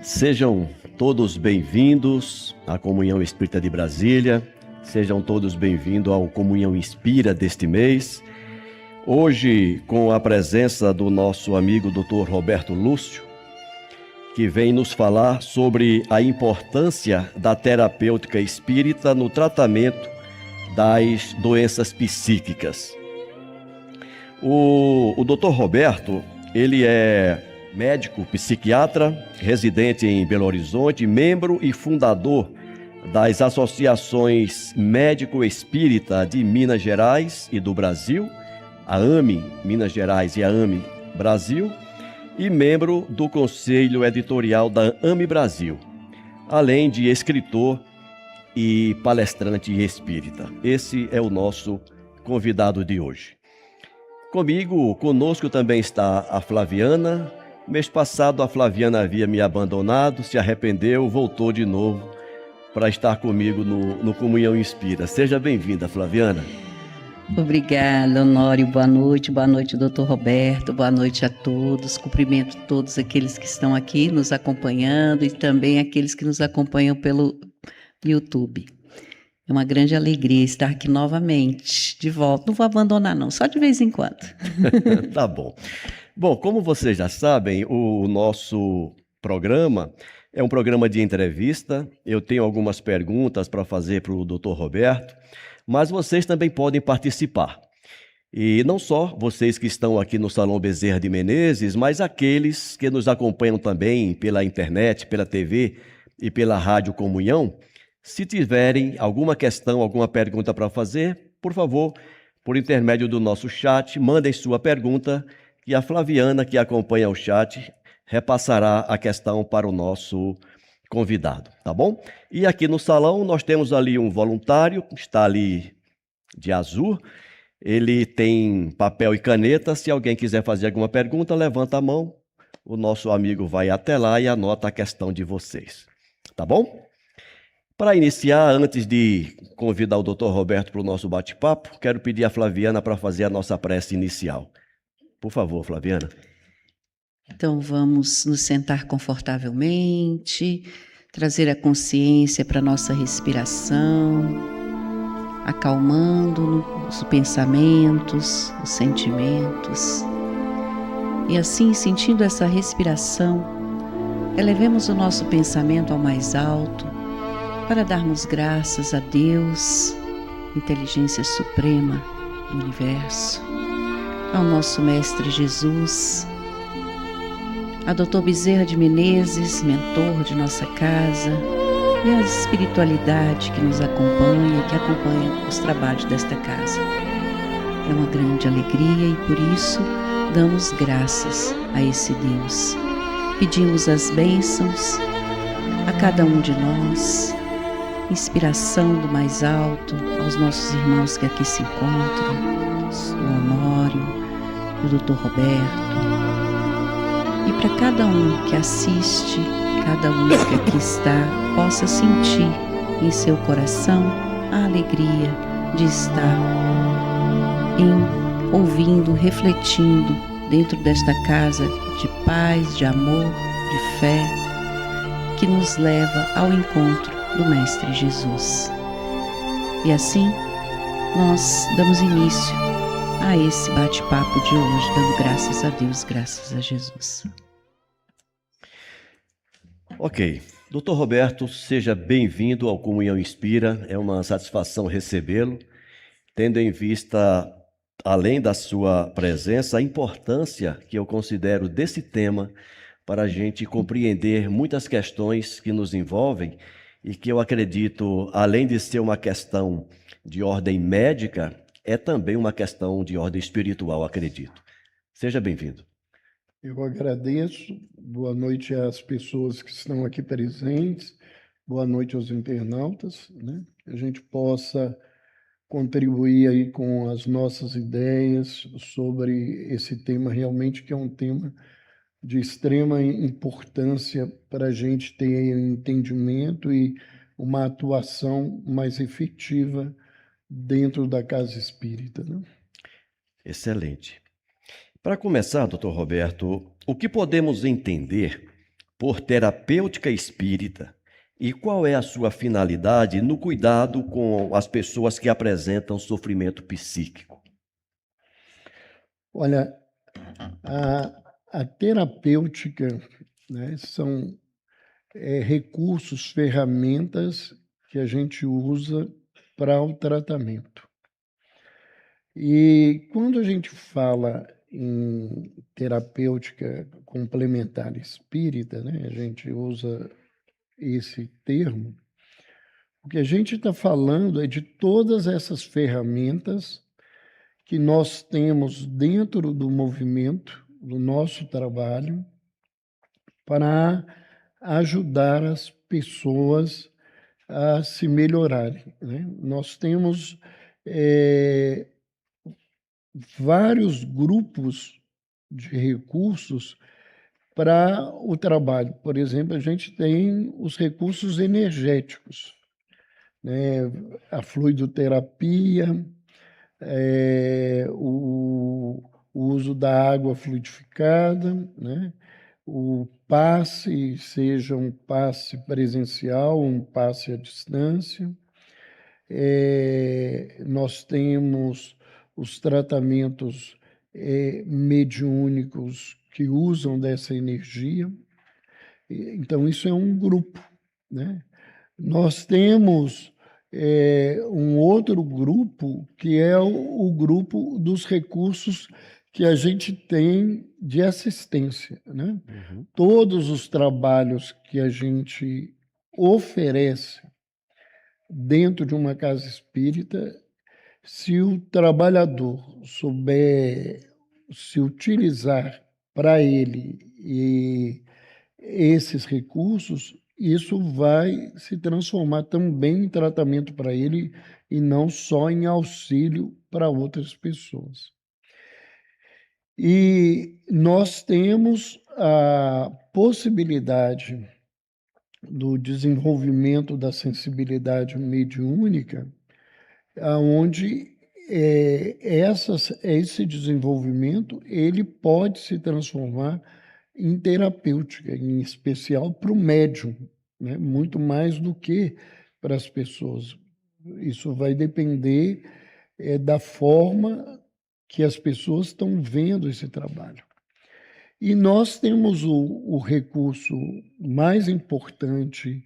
Sejam todos bem-vindos à Comunhão Espírita de Brasília, sejam todos bem-vindos ao Comunhão Inspira deste mês. Hoje, com a presença do nosso amigo Dr. Roberto Lúcio, que vem nos falar sobre a importância da terapêutica espírita no tratamento das doenças psíquicas. O Dr. Roberto, ele é médico psiquiatra, residente em Belo Horizonte, membro e fundador das associações Médico-Espírita de Minas Gerais e do Brasil, a AME Minas Gerais e a AME Brasil, e membro do Conselho Editorial da AME Brasil, além de escritor e palestrante espírita. Esse é o nosso convidado de hoje. Conosco também está a Flaviana. Mês passado a Flaviana havia me abandonado, se arrependeu, voltou de novo para estar comigo no Comunhão Inspira. Seja bem-vinda, Flaviana. Obrigada, Honório. Boa noite, doutor Roberto. Boa noite a todos. Cumprimento todos aqueles que estão aqui nos acompanhando e também aqueles que nos acompanham pelo YouTube. É uma grande alegria estar aqui novamente, de volta. Não vou abandonar não, só de vez em quando. Tá bom. Bom, como vocês já sabem, o nosso programa é um programa de entrevista. Eu tenho algumas perguntas para fazer para o Dr. Roberto, mas vocês também podem participar. E não só vocês que estão aqui no Salão Bezerra de Menezes, mas aqueles que nos acompanham também pela internet, pela TV e pela Rádio Comunhão. Se tiverem alguma questão, alguma pergunta para fazer, por favor, por intermédio do nosso chat, mandem sua pergunta e a Flaviana, que acompanha o chat, repassará a questão para o nosso convidado, tá bom? E aqui no salão nós temos ali um voluntário, está ali de azul, ele tem papel e caneta. Se alguém quiser fazer alguma pergunta, levanta a mão, o nosso amigo vai até lá e anota a questão de vocês, tá bom? Para iniciar, antes de convidar o Dr. Roberto para o nosso bate-papo, quero pedir a Flaviana para fazer a nossa prece inicial. Por favor, Flaviana. Então vamos nos sentar confortavelmente, trazer a consciência para a nossa respiração, acalmando os pensamentos, os sentimentos. E assim, sentindo essa respiração, elevemos o nosso pensamento ao mais alto, para darmos graças a Deus, inteligência suprema do universo, ao nosso Mestre Jesus, a Dr. Bezerra de Menezes, mentor de nossa casa, e a espiritualidade que nos acompanha, que acompanha os trabalhos desta casa. É uma grande alegria e por isso damos graças a esse Deus. Pedimos as bênçãos a cada um de nós, inspiração do mais alto aos nossos irmãos que aqui se encontram, o Honório e o Dr. Roberto, e para cada um que assiste, cada um que aqui está, possa sentir em seu coração a alegria de estar ouvindo, refletindo dentro desta casa de paz, de amor, de fé, que nos leva ao encontro do Mestre Jesus. E assim, nós damos início a esse bate-papo de hoje, dando graças a Deus, graças a Jesus. Ok. Dr. Roberto, seja bem-vindo ao Comunhão Inspira. É uma satisfação recebê-lo, tendo em vista, além da sua presença, a importância que eu considero desse tema para a gente compreender muitas questões que nos envolvem e que eu acredito, além de ser uma questão de ordem médica, é também uma questão de ordem espiritual, acredito. Seja bem-vindo. Eu agradeço. Boa noite às pessoas que estão aqui presentes. Boa noite aos internautas, né? Que a gente possa contribuir aí com as nossas ideias sobre esse tema, realmente que é um tema de extrema importância para a gente ter um entendimento e uma atuação mais efetiva dentro da casa espírita, né? Excelente. Para começar, doutor Roberto, o que podemos entender por terapêutica espírita e qual é a sua finalidade no cuidado com as pessoas que apresentam sofrimento psíquico? Olha, a terapêutica, né, são recursos, ferramentas que a gente usa para o tratamento. E quando a gente fala em terapêutica complementar espírita, né, a gente usa esse termo, o que a gente está falando é de todas essas ferramentas que nós temos dentro do movimento, do nosso trabalho, para ajudar as pessoas a se melhorarem, né? Nós temos vários grupos de recursos para o trabalho. Por exemplo, a gente tem os recursos energéticos, né? A fluidoterapia, o uso da água fluidificada, né? O passe, seja um passe presencial, um passe à distância. Nós temos os tratamentos mediúnicos que usam dessa energia. Então, isso é um grupo, né? Nós temos um outro grupo, que é o grupo dos recursos que a gente tem de assistência, né? Todos os trabalhos que a gente oferece dentro de uma casa espírita, se o trabalhador souber se utilizar para ele e esses recursos, isso vai se transformar também em tratamento para ele e não só em auxílio para outras pessoas. E nós temos a possibilidade do desenvolvimento da sensibilidade mediúnica, onde esse desenvolvimento ele pode se transformar em terapêutica, em especial para o médium, né? Muito mais do que para as pessoas. Isso vai depender da forma que as pessoas estão vendo esse trabalho. E nós temos o recurso mais importante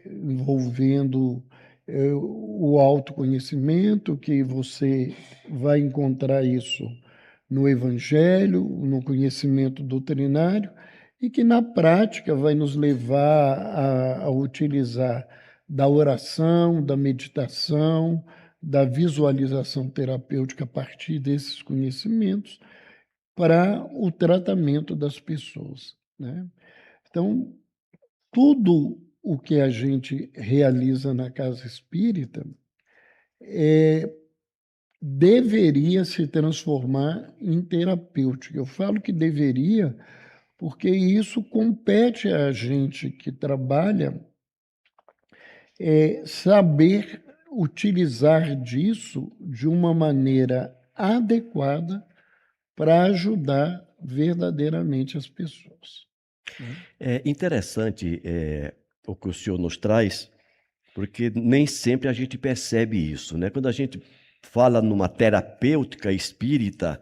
envolvendo o autoconhecimento, que você vai encontrar isso no Evangelho, no conhecimento doutrinário, e que na prática vai nos levar a utilizar da oração, da meditação, da visualização terapêutica a partir desses conhecimentos para o tratamento das pessoas, né? Então, tudo o que a gente realiza na casa espírita deveria se transformar em terapêutica. Eu falo que deveria, porque isso compete a gente que trabalha saber utilizar disso de uma maneira adequada para ajudar verdadeiramente as pessoas. É interessante o que o senhor nos traz, porque nem sempre a gente percebe isso, né? Quando a gente fala numa terapêutica espírita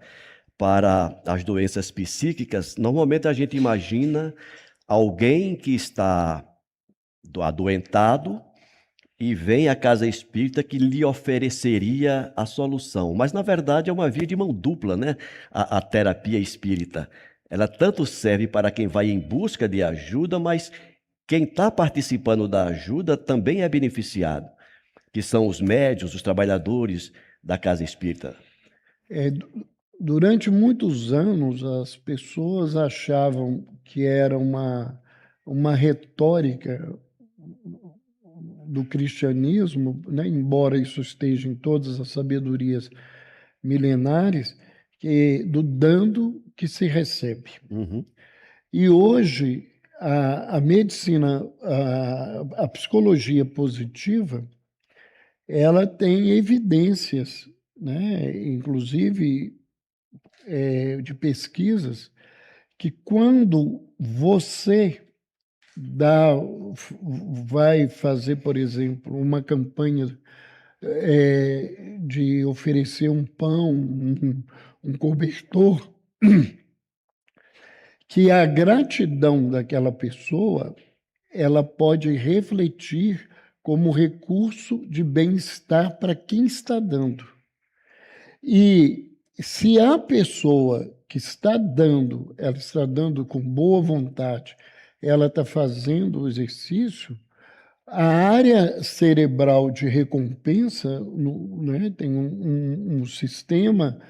para as doenças psíquicas, normalmente a gente imagina alguém que está adoentado e vem à casa espírita que lhe ofereceria a solução. Mas, na verdade, é uma via de mão dupla, né? A terapia espírita. Ela tanto serve para quem vai em busca de ajuda, mas quem está participando da ajuda também é beneficiado, que são os médiuns, os trabalhadores da casa espírita. Durante muitos anos, as pessoas achavam que era uma retórica do cristianismo, né? Embora isso esteja em todas as sabedorias milenares, do dando que se recebe. E hoje, a medicina, a psicologia positiva, ela tem evidências, né? Inclusive de pesquisas, que quando você vai fazer, por exemplo, uma campanha de oferecer um pão, um cobertor, que a gratidão daquela pessoa ela pode refletir como recurso de bem-estar para quem está dando. E se a pessoa que está dando, ela está dando com boa vontade, ela está fazendo o exercício, a área cerebral de recompensa, né, tem um sistema,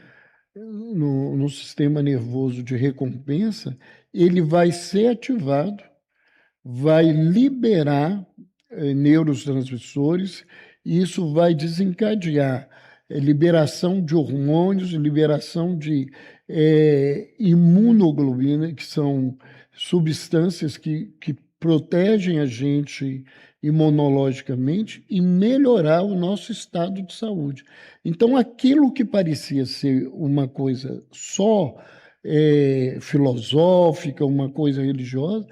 no sistema nervoso de recompensa, ele vai ser ativado, vai liberar neurotransmissores, e isso vai desencadear liberação de hormônios, liberação de imunoglobulina, que são substâncias que protegem a gente imunologicamente e melhorar o nosso estado de saúde. Então, aquilo que parecia ser uma coisa só filosófica, uma coisa religiosa,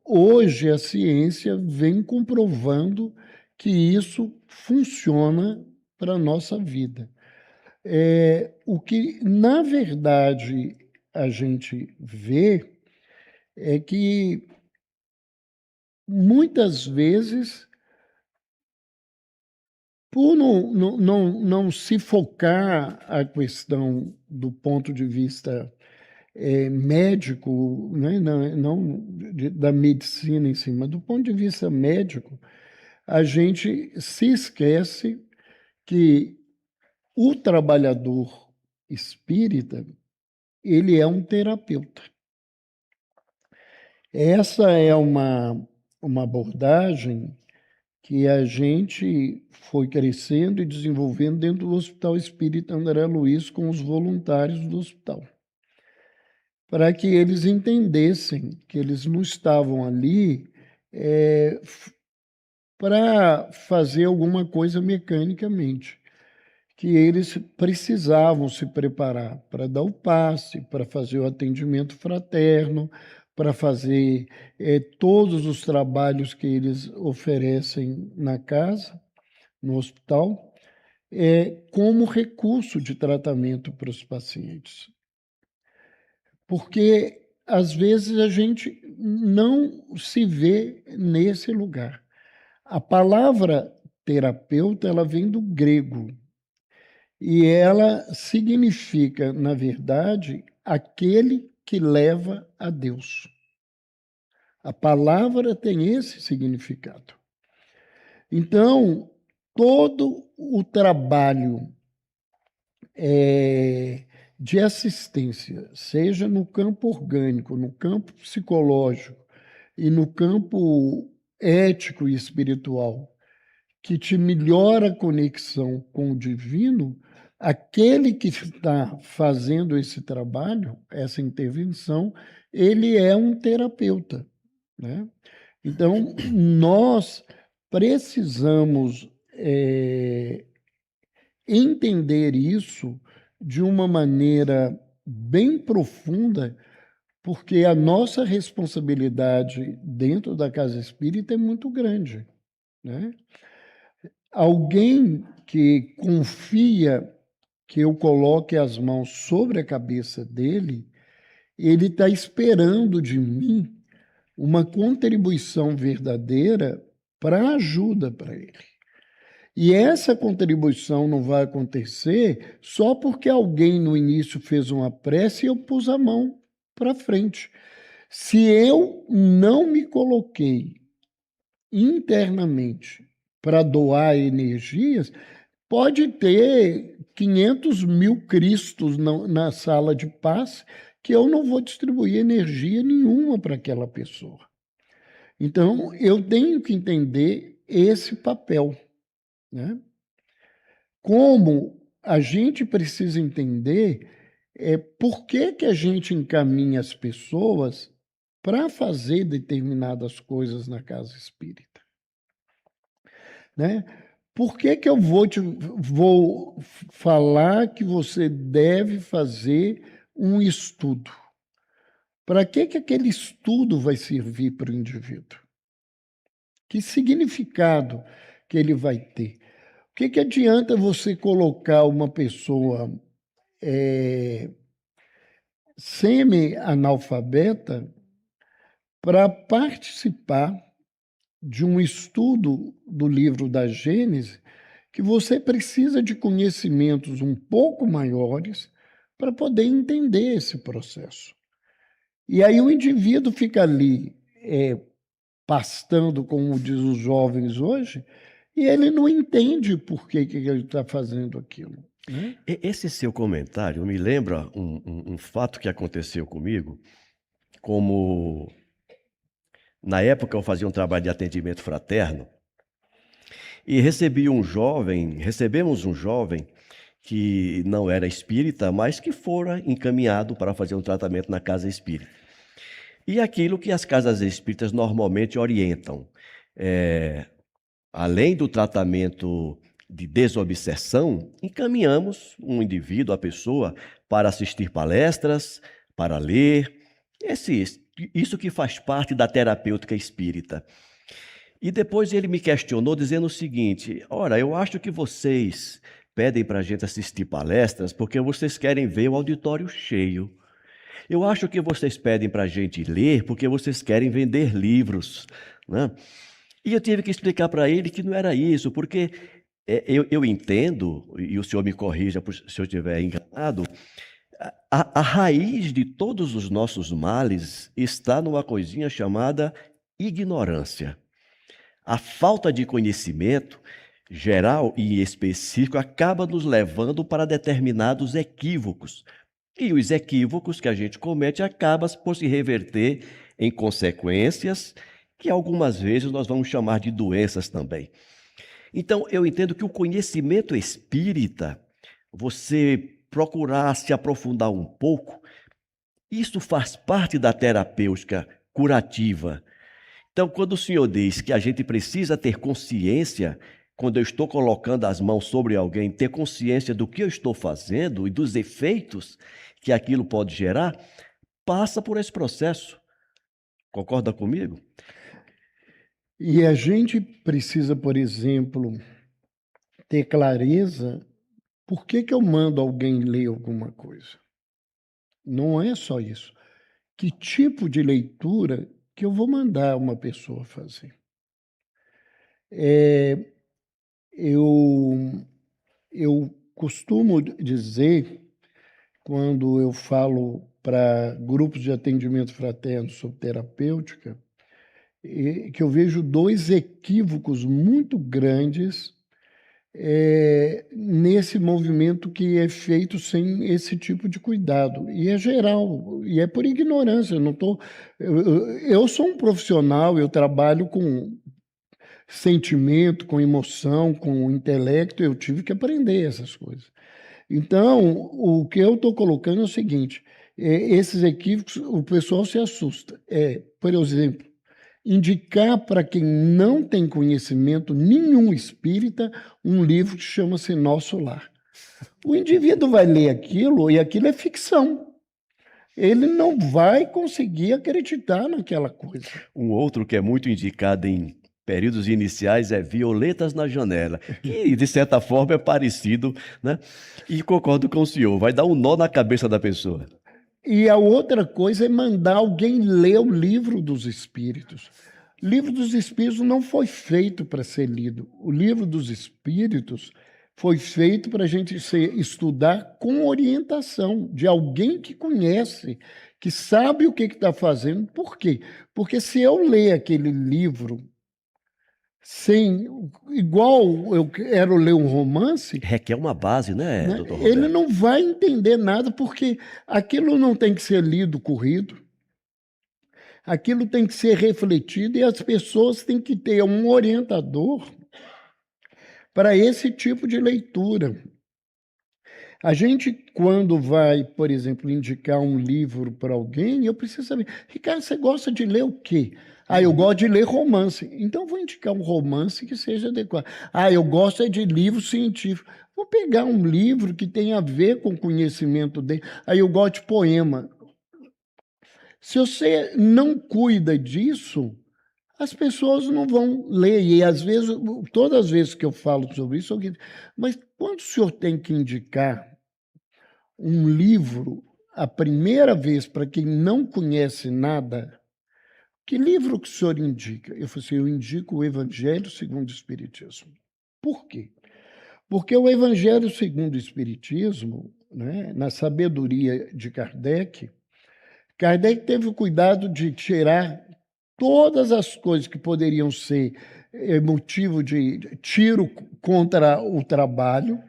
hoje a ciência vem comprovando que isso funciona para a nossa vida. O que, na verdade, a gente vê é que muitas vezes, por não se focar a questão do ponto de vista médico, né? Não da medicina em si, mas do ponto de vista médico, a gente se esquece que o trabalhador espírita, ele é um terapeuta. Essa é uma abordagem que a gente foi crescendo e desenvolvendo dentro do Hospital Espírita André Luiz com os voluntários do hospital, para que eles entendessem que eles não estavam ali para fazer alguma coisa mecanicamente, que eles precisavam se preparar para dar o passe, para fazer o atendimento fraterno, para fazer todos os trabalhos que eles oferecem na casa, no hospital, como recurso de tratamento para os pacientes. Porque, às vezes, a gente não se vê nesse lugar. A palavra terapeuta, ela vem do grego, e ela significa, na verdade, aquele que leva a Deus. A palavra tem esse significado. Então, todo o trabalho de assistência, seja no campo orgânico, no campo psicológico e no campo ético e espiritual, que te melhora a conexão com o divino, aquele que está fazendo esse trabalho, essa intervenção, ele é um terapeuta, né? Então, nós precisamos entender isso de uma maneira bem profunda, porque a nossa responsabilidade dentro da casa espírita é muito grande, né? Alguém que confia que eu coloque as mãos sobre a cabeça dele, ele está esperando de mim uma contribuição verdadeira para ajuda para ele. E essa contribuição não vai acontecer só porque alguém no início fez uma prece e eu pus a mão para frente. Se eu não me coloquei internamente para doar energias, pode ter 500 mil Cristos na sala de paz que eu não vou distribuir energia nenhuma para aquela pessoa. Então, eu tenho que entender esse papel, né? Como a gente precisa entender por que a gente encaminha as pessoas para fazer determinadas coisas na casa espírita, né? Por que eu vou falar que você deve fazer um estudo? Para que aquele estudo vai servir para o indivíduo? Que significado que ele vai ter? O que adianta você colocar uma pessoa semi-analfabeta para participar de um estudo do livro da Gênese, que você precisa de conhecimentos um pouco maiores para poder entender esse processo? E aí o indivíduo fica ali pastando, como diz os jovens hoje, e ele não entende por que ele está fazendo aquilo, né? Esse seu comentário me lembra um fato que aconteceu comigo, como na época eu fazia um trabalho de atendimento fraterno e recebemos um jovem que não era espírita, mas que fora encaminhado para fazer um tratamento na casa espírita. E aquilo que as casas espíritas normalmente orientam, além do tratamento de desobsessão, encaminhamos um indivíduo, a pessoa, para assistir palestras, para ler, isso que faz parte da terapêutica espírita. E depois ele me questionou dizendo o seguinte: ora, eu acho que vocês pedem para a gente assistir palestras porque vocês querem ver o auditório cheio. Eu acho que vocês pedem para a gente ler porque vocês querem vender livros, né? E eu tive que explicar para ele que não era isso, porque eu entendo, e o senhor me corrija se eu estiver enganado, a raiz de todos os nossos males está numa coisinha chamada ignorância. A falta de conhecimento, geral e específico, acaba nos levando para determinados equívocos. E os equívocos que a gente comete acabam por se reverter em consequências que algumas vezes nós vamos chamar de doenças também. Então, eu entendo que o conhecimento espírita, você procurar se aprofundar um pouco, isso faz parte da terapêutica curativa. Então, quando o senhor diz que a gente precisa ter consciência, quando eu estou colocando as mãos sobre alguém, ter consciência do que eu estou fazendo e dos efeitos que aquilo pode gerar, passa por esse processo. Concorda comigo? E a gente precisa, por exemplo, ter clareza por que eu mando alguém ler alguma coisa. Não é só isso. Que tipo de leitura que eu vou mandar uma pessoa fazer? Eu costumo dizer, quando eu falo para grupos de atendimento fraterno sobre terapêutica, que eu vejo dois equívocos muito grandes nesse movimento que é feito sem esse tipo de cuidado. E é geral, e é por ignorância. Eu sou um profissional, eu trabalho com sentimento, com emoção, com intelecto, eu tive que aprender essas coisas. Então, o que eu estou colocando é o seguinte: esses equívocos, o pessoal se assusta. Por exemplo, indicar para quem não tem conhecimento nenhum espírita um livro que chama-se Nosso Lar. O indivíduo vai ler aquilo e aquilo é ficção. Ele não vai conseguir acreditar naquela coisa. Um outro que é muito indicado em períodos iniciais é Violetas na Janela, que de certa forma é parecido, né? E concordo com o senhor, vai dar um nó na cabeça da pessoa. E a outra coisa é mandar alguém ler o Livro dos Espíritos. O Livro dos Espíritos não foi feito para ser lido. O Livro dos Espíritos foi feito para a gente estudar com orientação de alguém que conhece, que sabe o que está fazendo. Por quê? Porque se eu ler aquele livro igual eu quero ler um romance, requer uma base, né, doutor Roberto? Ele não vai entender nada, porque aquilo não tem que ser lido, corrido. Aquilo tem que ser refletido e as pessoas têm que ter um orientador para esse tipo de leitura. A gente, quando vai, por exemplo, indicar um livro para alguém, eu preciso saber: Ricardo, você gosta de ler o quê? Eu gosto de ler romance. Então, vou indicar um romance que seja adequado. Eu gosto de livro científico. Vou pegar um livro que tenha a ver com o conhecimento dele. Eu gosto de poema. Se você não cuida disso, as pessoas não vão ler. E às vezes, todas as vezes que eu falo sobre isso, alguém diz, mas quando o senhor tem que indicar um livro a primeira vez para quem não conhece nada, que livro que o senhor indica? Eu falei assim, eu indico o Evangelho segundo o Espiritismo. Por quê? Porque o Evangelho segundo o Espiritismo, né, na sabedoria de Kardec, Kardec teve o cuidado de tirar todas as coisas que poderiam ser motivo de tiro contra o trabalho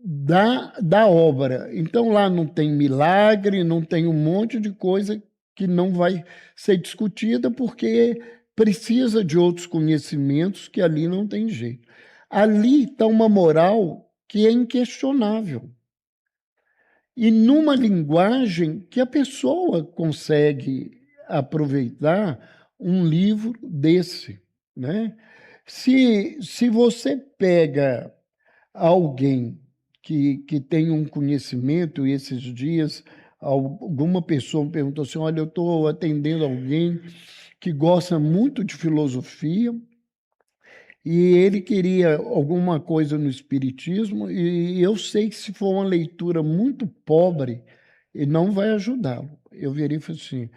da obra. Então, lá não tem milagre, não tem um monte de coisa que não vai ser discutida, porque precisa de outros conhecimentos que ali não tem jeito. Ali está uma moral que é inquestionável. E numa linguagem que a pessoa consegue aproveitar um livro desse, né? Se você pega alguém que tem um conhecimento, e esses dias alguma pessoa me perguntou assim, olha, eu estou atendendo alguém que gosta muito de filosofia, e ele queria alguma coisa no espiritismo, e eu sei que se for uma leitura muito pobre, ele não vai ajudá-lo. Eu virei e falei assim,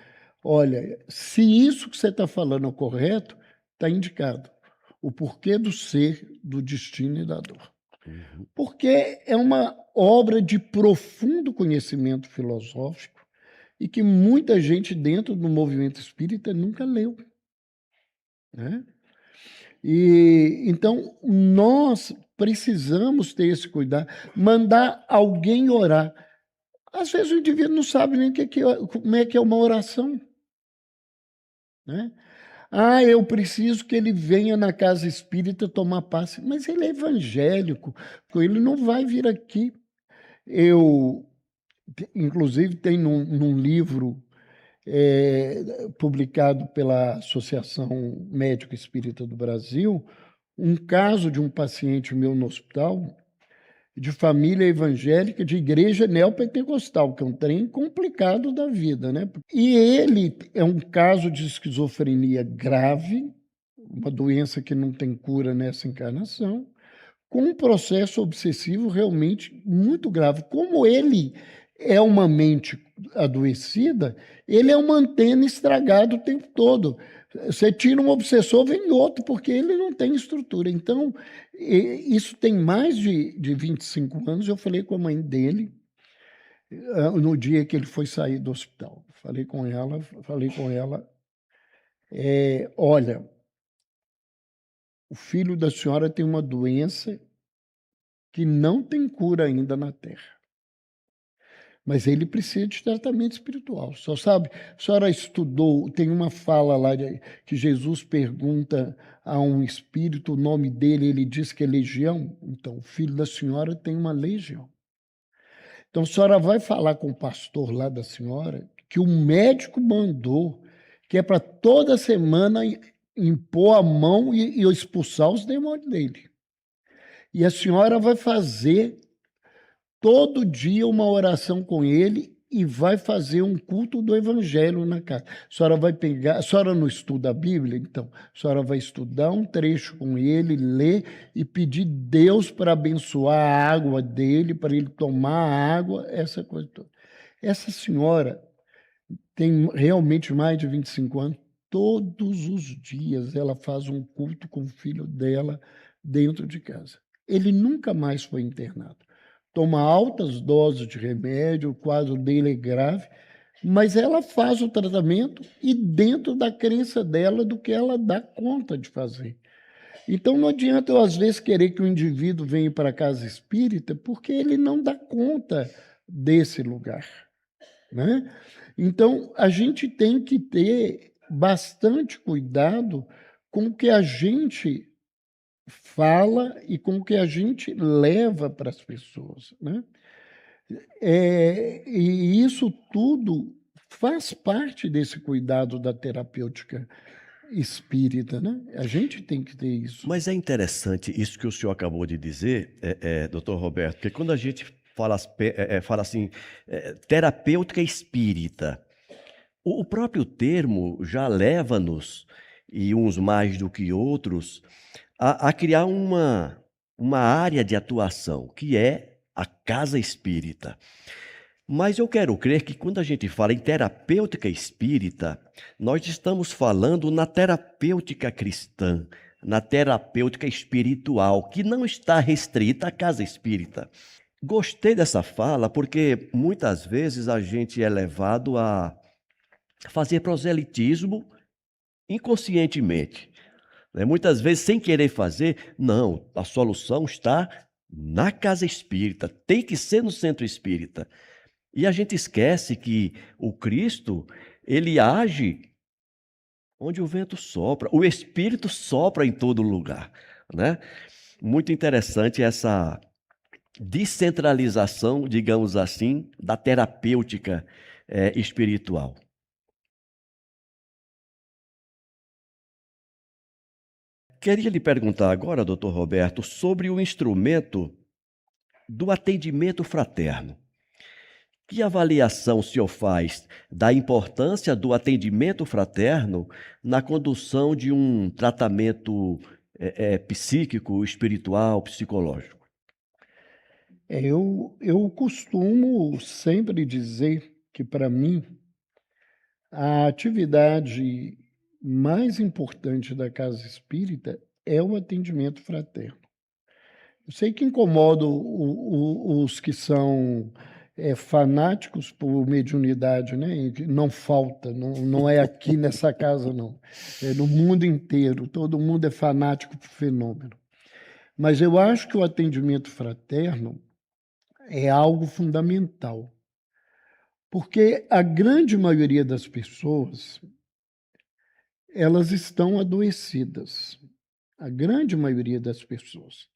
olha, se isso que você está falando é correto, está indicado. O porquê do ser, do destino e da dor. Porque é uma obra de profundo conhecimento filosófico e que muita gente dentro do movimento espírita nunca leu, né? E então nós precisamos ter esse cuidado, mandar alguém orar. Às vezes o indivíduo não sabe nem como é que é uma oração, né? Ah, eu preciso que ele venha na casa espírita tomar passe, mas ele é evangélico, ele não vai vir aqui. Eu, inclusive, tem num livro publicado pela Associação Médico Espírita do Brasil, um caso de um paciente meu no hospital, de família evangélica, de igreja neopentecostal, que é um trem complicado da vida, né? E ele é um caso de esquizofrenia grave, uma doença que não tem cura nessa encarnação, com um processo obsessivo realmente muito grave. Como ele é uma mente adoecida, ele é uma antena estragada o tempo todo. Você tira um obsessor, vem outro, porque ele não tem estrutura. Então, isso tem mais de 25 anos. Eu falei com a mãe dele, no dia que ele foi sair do hospital. Falei com ela, olha, o filho da senhora tem uma doença que não tem cura ainda na Terra. Mas ele precisa de tratamento espiritual. Só sabe, a senhora estudou, tem uma fala lá que Jesus pergunta a um espírito o nome dele, ele diz que é legião. Então, o filho da senhora tem uma legião. Então, a senhora vai falar com o pastor lá da senhora que o médico mandou, que é para toda semana impor a mão e expulsar os demônios dele. E a senhora vai fazer todo dia uma oração com ele e vai fazer um culto do evangelho na casa. A senhora vai pegar, a senhora não estuda a Bíblia? Então, a senhora vai estudar um trecho com ele, ler e pedir Deus para abençoar a água dele, para ele tomar a água, essa coisa toda. Essa senhora tem realmente mais de 25 anos, todos os dias ela faz um culto com o filho dela dentro de casa. Ele nunca mais foi internado. Toma altas doses de remédio, o quadro dele é grave, mas ela faz o tratamento e dentro da crença dela do que ela dá conta de fazer. Então não adianta eu, às vezes, querer que o indivíduo venha para a casa espírita, porque ele não dá conta desse lugar, né? Então a gente tem que ter bastante cuidado com o que a gente fala e com o que a gente leva para as pessoas, né? E isso tudo faz parte desse cuidado da terapêutica espírita, né? A gente tem que ter isso. Mas é interessante isso que o senhor acabou de dizer, doutor Roberto, porque quando a gente fala assim, terapêutica espírita. O próprio termo já leva-nos, e uns mais do que outros, a criar uma área de atuação, que é a casa espírita. Mas eu quero crer que quando a gente fala em terapêutica espírita, nós estamos falando na terapêutica cristã, na terapêutica espiritual, que não está restrita à casa espírita. Gostei dessa fala porque muitas vezes a gente é levado a fazer proselitismo inconscientemente, né? Muitas vezes sem querer fazer. Não, a solução está na casa espírita, tem que ser no centro espírita. E a gente esquece que o Cristo, ele age onde o vento sopra, o Espírito sopra em todo lugar, né? Muito interessante essa descentralização, digamos assim, da terapêutica espiritual. Queria lhe perguntar agora, doutor Roberto, sobre o instrumento do atendimento fraterno. Que avaliação o senhor faz da importância do atendimento fraterno na condução de um tratamento psíquico, espiritual, psicológico? Eu costumo sempre dizer que, para mim, a atividade mais importante da casa espírita é o atendimento fraterno. Eu sei que incomoda os que são fanáticos por mediunidade, né? E que não falta, não é aqui nessa casa, não. É no mundo inteiro, todo mundo é fanático por fenômeno. Mas eu acho que o atendimento fraterno é algo fundamental, porque a grande maioria das pessoas, elas estão adoecidas, a grande maioria das pessoas.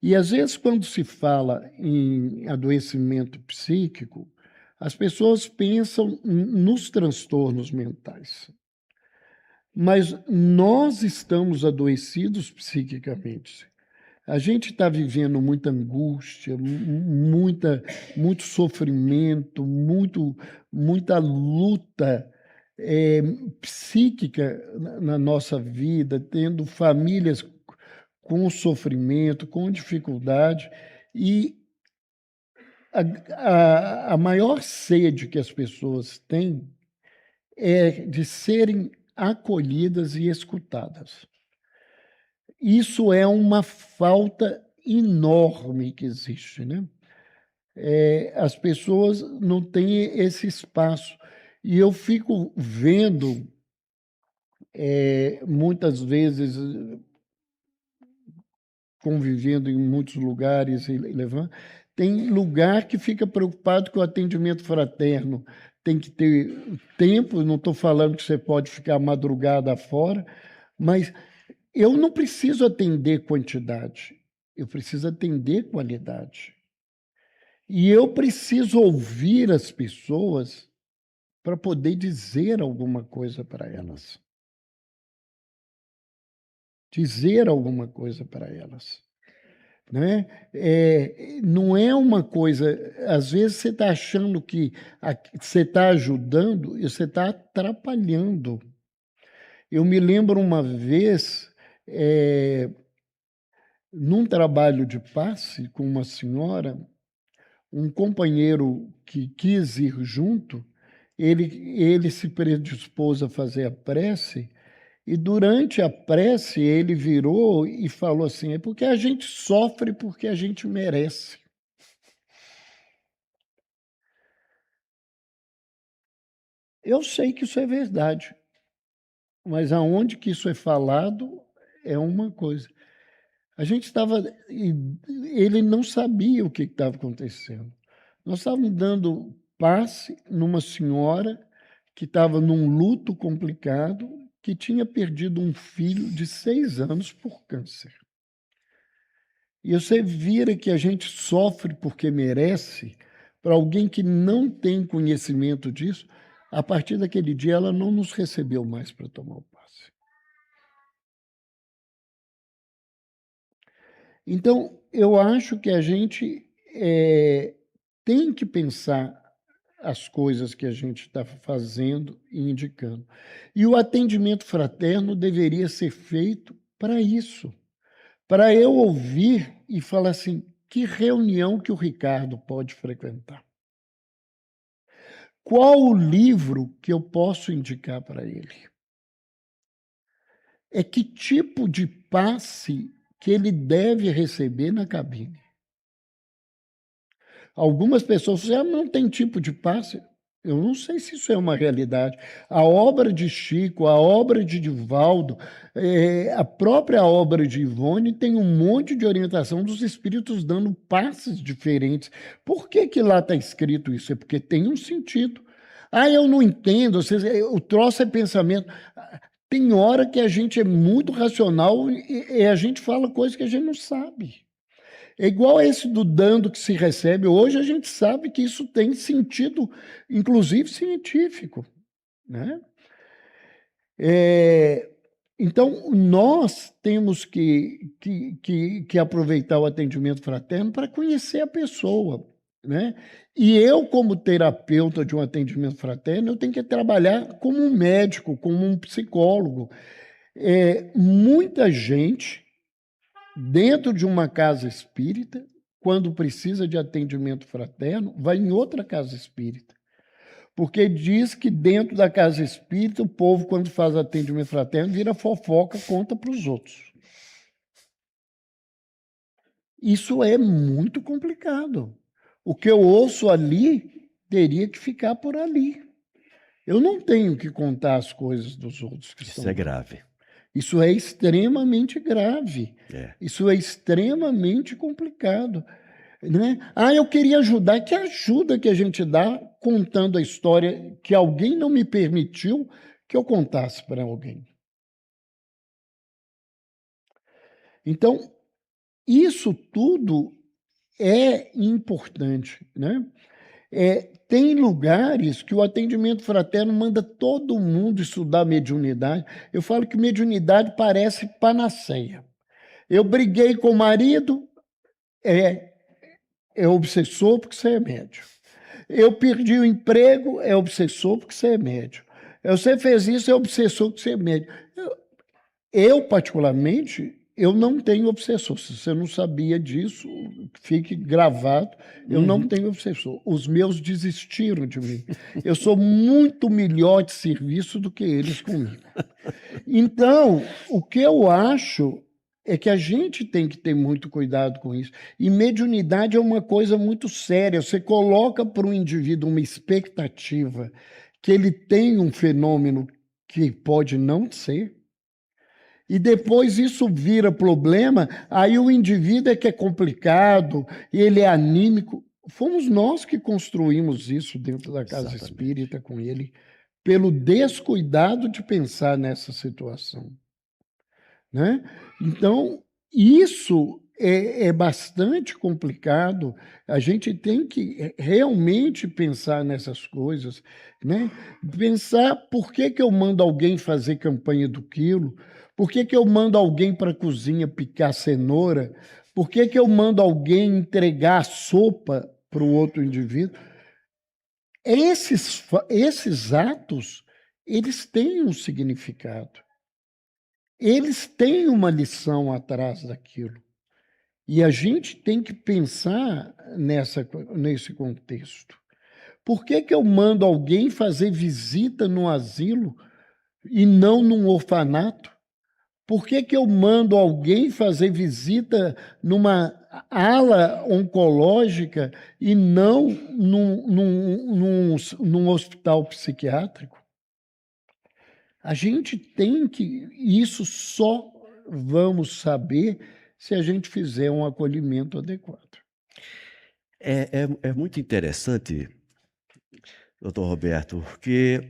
E, às vezes, quando se fala em adoecimento psíquico, as pessoas pensam nos transtornos mentais. Mas nós estamos adoecidos psiquicamente. A gente está vivendo muita angústia, muito sofrimento, muita luta psíquica na nossa vida, tendo famílias com sofrimento, com dificuldade, e a maior sede que as pessoas têm é de serem acolhidas e escutadas. Isso é uma falta enorme que existe, né? As pessoas não têm esse espaço. E eu fico vendo, muitas vezes, convivendo em muitos lugares, tem lugar que fica preocupado com o atendimento fraterno. Tem que ter tempo, não estou falando que você pode ficar madrugada fora, mas eu não preciso atender quantidade, eu preciso atender qualidade. E eu preciso ouvir as pessoas para poder dizer alguma coisa para elas. Dizer alguma coisa para elas. Né? Não é uma coisa. Às vezes você está achando que você está ajudando e você está atrapalhando. Eu me lembro uma vez, num trabalho de passe com uma senhora, um companheiro que quis ir junto, ele se predispôs a fazer a prece, e durante a prece ele virou e falou assim: é porque a gente sofre porque a gente merece. Eu sei que isso é verdade, mas aonde que isso é falado é uma coisa. A gente estava. Ele não sabia o que estava acontecendo. Nós estávamos dando passe numa senhora que estava num luto complicado, que tinha perdido um filho de 6 anos por câncer. E você vira que a gente sofre porque merece, para alguém que não tem conhecimento disso, a partir daquele dia ela não nos recebeu mais para tomar o passe. Então, eu acho que a gente tem que pensar as coisas que a gente está fazendo e indicando. E o atendimento fraterno deveria ser feito para isso, para eu ouvir e falar assim, que reunião que o Ricardo pode frequentar? Qual o livro que eu posso indicar para ele? É que tipo de passe que ele deve receber na cabine? Algumas pessoas dizem, não tem tipo de passe. Eu não sei se isso é uma realidade. A obra de Chico, a obra de Divaldo, a própria obra de Ivone tem um monte de orientação dos espíritos dando passes diferentes. Por que que lá está escrito isso? É porque tem um sentido. Eu não entendo, o troço é pensamento. Tem hora que a gente é muito racional e a gente fala coisas que a gente não sabe. É igual esse do dando que se recebe. Hoje a gente sabe que isso tem sentido, inclusive científico, né? Então, nós temos que aproveitar o atendimento fraterno para conhecer a pessoa, né? E eu, como terapeuta de um atendimento fraterno, eu tenho que trabalhar como um médico, como um psicólogo. Muita gente dentro de uma casa espírita, quando precisa de atendimento fraterno, vai em outra casa espírita. Porque diz que dentro da casa espírita, o povo, quando faz atendimento fraterno, vira fofoca, conta para os outros. Isso é muito complicado. O que eu ouço ali, teria que ficar por ali. Eu não tenho que contar as coisas dos outros que estão Isso é grave. Isso é extremamente grave. É. Isso é extremamente complicado. Né? Eu queria ajudar. Que ajuda que a gente dá contando a história que alguém não me permitiu que eu contasse para alguém? Então, isso tudo é importante, né? Tem lugares que o atendimento fraterno manda todo mundo estudar mediunidade. Eu falo que mediunidade parece panaceia. Eu briguei com o marido, é obsessor porque você é médium. Eu perdi o emprego, é obsessor porque você é médium. Você fez isso, é obsessor porque você é médium. Eu, particularmente, eu não tenho obsessor. Se você não sabia disso, fique gravado. Eu não tenho obsessor. Os meus desistiram de mim. Eu sou muito melhor de serviço do que eles comigo. Então, o que eu acho é que a gente tem que ter muito cuidado com isso. E mediunidade é uma coisa muito séria. Você coloca para o indivíduo uma expectativa que ele tem um fenômeno que pode não ser, e depois isso vira problema, aí o indivíduo é que é complicado, ele é anímico. Fomos nós que construímos isso dentro da casa espírita com ele, pelo descuidado de pensar nessa situação. Né? Então, isso é bastante complicado. A gente tem que realmente pensar nessas coisas, né? Pensar por que eu mando alguém fazer campanha do quilo, por que eu mando alguém para a cozinha picar cenoura, por que eu mando alguém entregar a sopa para o outro indivíduo. Esses atos, eles têm um significado. Eles têm uma lição atrás daquilo. E a gente tem que pensar nesse contexto. Por que eu mando alguém fazer visita no asilo e não num orfanato? Por que eu mando alguém fazer visita numa ala oncológica e não num hospital psiquiátrico? A gente tem que... Isso só vamos saber se a gente fizer um acolhimento adequado. É muito interessante, doutor Roberto, porque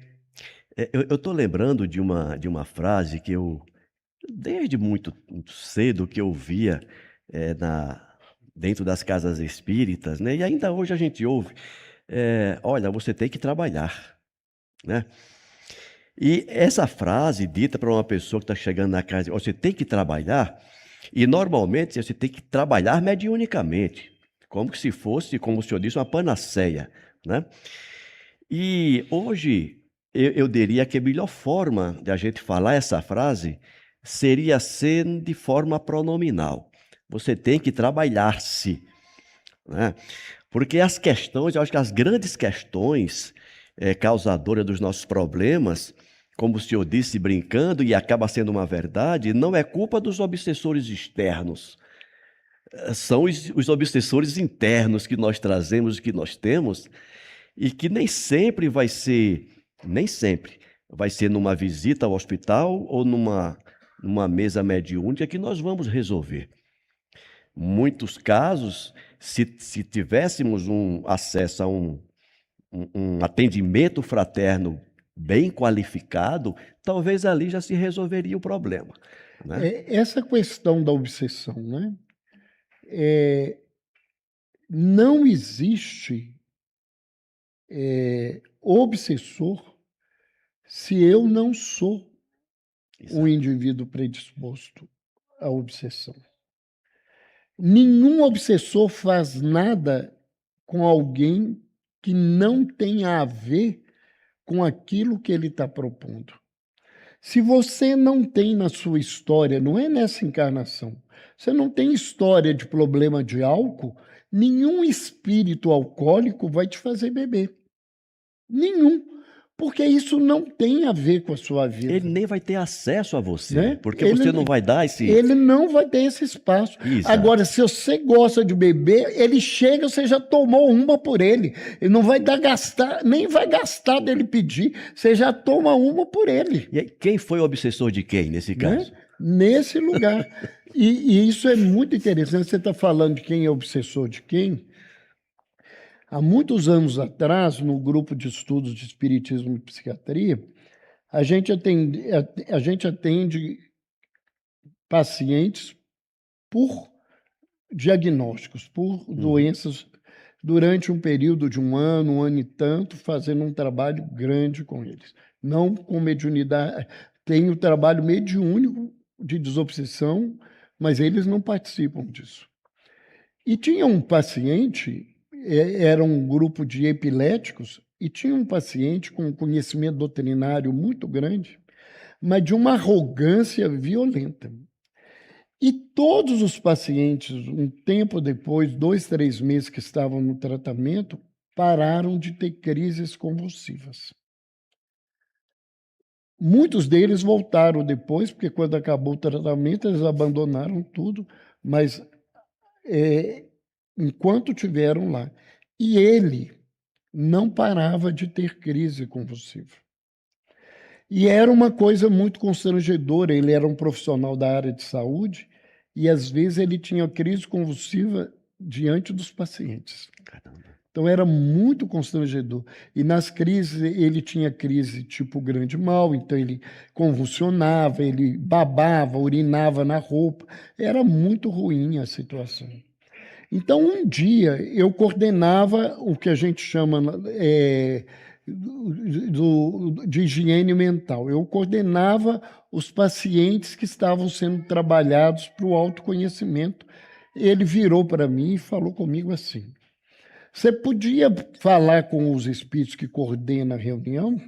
eu estou lembrando de uma frase que eu, desde muito cedo, que eu via dentro das casas espíritas, né? E ainda hoje a gente ouve, olha, você tem que trabalhar, né? E essa frase dita para uma pessoa que está chegando na casa, você tem que trabalhar, e normalmente você tem que trabalhar mediunicamente. como se fosse, como o senhor disse, uma panaceia, né? E hoje eu diria que a melhor forma de a gente falar essa frase seria ser de forma pronominal. Você tem que trabalhar-se, né? Porque as questões, eu acho que as grandes questões causadoras dos nossos problemas, como o senhor disse brincando, e acaba sendo uma verdade, não é culpa dos obsessores externos. São os obsessores internos que nós trazemos, que nós temos, e que nem sempre vai ser numa visita ao hospital ou numa mesa mediúnica que nós vamos resolver. Muitos casos, se tivéssemos acesso a um atendimento fraterno bem qualificado, talvez ali já se resolveria o problema, né? Essa questão da obsessão, né? Não existe obsessor se eu não sou um indivíduo predisposto à obsessão. Nenhum obsessor faz nada com alguém que não tenha a ver com aquilo que ele está propondo. Se você não tem na sua história, não é nessa encarnação, você não tem história de problema de álcool, nenhum espírito alcoólico vai te fazer beber. Nenhum. Porque isso não tem a ver com a sua vida. Ele nem vai ter acesso a você, né? porque você não vai dar esse... Ele não vai ter esse espaço. Exato. Agora, se você gosta de beber, ele chega, você já tomou uma por ele. Ele não vai gastar, nem vai gastar dele pedir, você já toma uma por ele. E aí, quem foi o obsessor de quem, nesse caso? Né? Nesse lugar. E isso é muito interessante. Você está falando de quem é obsessor de quem. Há muitos anos atrás, no grupo de estudos de Espiritismo e Psiquiatria, a gente atende pacientes por diagnósticos, por doenças, durante um período de um ano e tanto, fazendo um trabalho grande com eles. Não com mediunidade, tem o trabalho mediúnico de desobsessão, mas eles não participam disso. E tinha um paciente, era um grupo de epiléticos, e tinha um paciente com um conhecimento doutrinário muito grande, mas de uma arrogância violenta. E todos os pacientes, um tempo depois, 2, 3 meses que estavam no tratamento, pararam de ter crises convulsivas. Muitos deles voltaram depois, porque quando acabou o tratamento, eles abandonaram tudo, mas enquanto tiveram lá. E ele não parava de ter crise convulsiva. E era uma coisa muito constrangedora. Ele era um profissional da área de saúde e, às vezes, ele tinha crise convulsiva diante dos pacientes. Caramba. Então, era muito constrangedor. E nas crises, ele tinha crise tipo grande mal, então ele convulsionava, ele babava, urinava na roupa. Era muito ruim a situação. Então, um dia, eu coordenava o que a gente chama de higiene mental. Eu coordenava os pacientes que estavam sendo trabalhados para o autoconhecimento. Ele virou para mim e falou comigo assim: você podia falar com os espíritos que coordenam a reunião?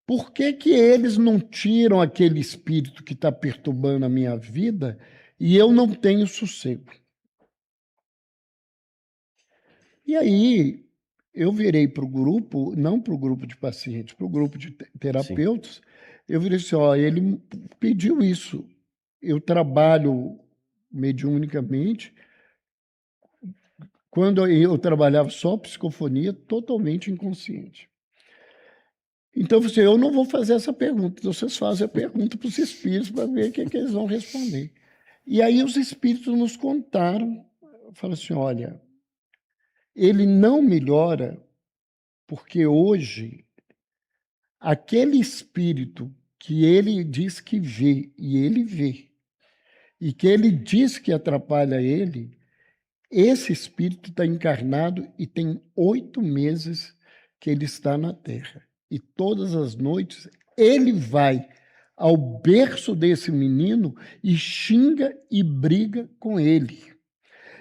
Por que eles não tiram aquele espírito que está perturbando a minha vida e eu não tenho sossego? E aí, eu virei para o grupo, não para o grupo de pacientes, para o grupo de terapeutas. Sim. Eu virei assim: ó, ele pediu isso. Eu trabalho mediunicamente. Quando eu trabalhava só psicofonia, totalmente inconsciente. Então, eu não vou fazer essa pergunta. Então, vocês fazem a pergunta para os espíritos para ver o que eles vão responder. E aí os espíritos nos contaram, falaram assim: olha, ele não melhora porque hoje aquele espírito que ele diz que vê, e ele vê, e que ele diz que atrapalha ele, esse espírito está encarnado e tem 8 meses que ele está na Terra. E todas as noites ele vai ao berço desse menino e xinga e briga com ele.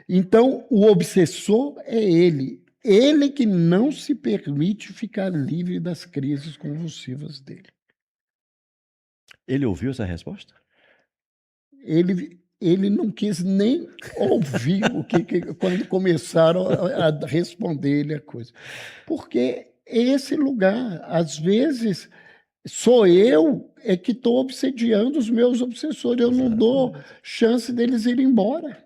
Então, o obsessor é ele. Ele que não se permite ficar livre das crises convulsivas dele. Ele ouviu essa resposta? Ele não quis nem ouvir quando começaram a responder ele a coisa. Porque esse lugar, às vezes, sou eu que estou obsediando os meus obsessores. Eu não dou chance deles irem embora.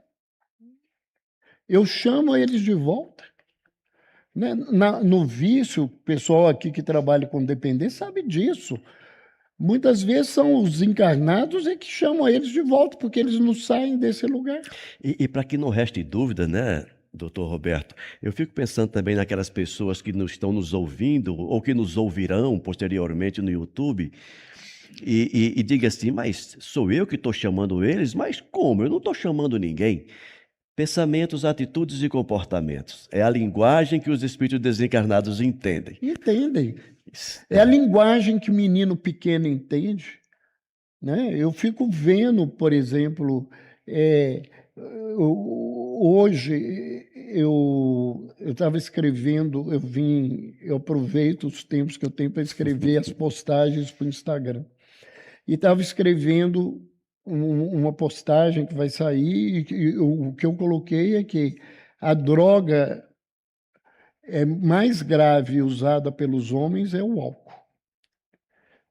Eu chamo eles de volta. Né? No vício, o pessoal aqui que trabalha com dependência sabe disso. Muitas vezes são os encarnados que chamam eles de volta, porque eles não saem desse lugar. E para que não reste dúvida, né, doutor Roberto, eu fico pensando também naquelas pessoas que estão nos ouvindo ou que nos ouvirão posteriormente no YouTube e diga assim, mas sou eu que estou chamando eles? Mas como? Eu não estou chamando ninguém. Pensamentos, atitudes e comportamentos. É a linguagem que os espíritos desencarnados entendem. Entendem. É a linguagem que o menino pequeno entende. Né? Eu fico vendo, por exemplo, hoje eu estava escrevendo, eu aproveito os tempos que eu tenho para escrever as postagens para o Instagram. E estava escrevendo uma postagem que vai sair, e o que eu coloquei é que a droga mais grave usada pelos homens é o álcool.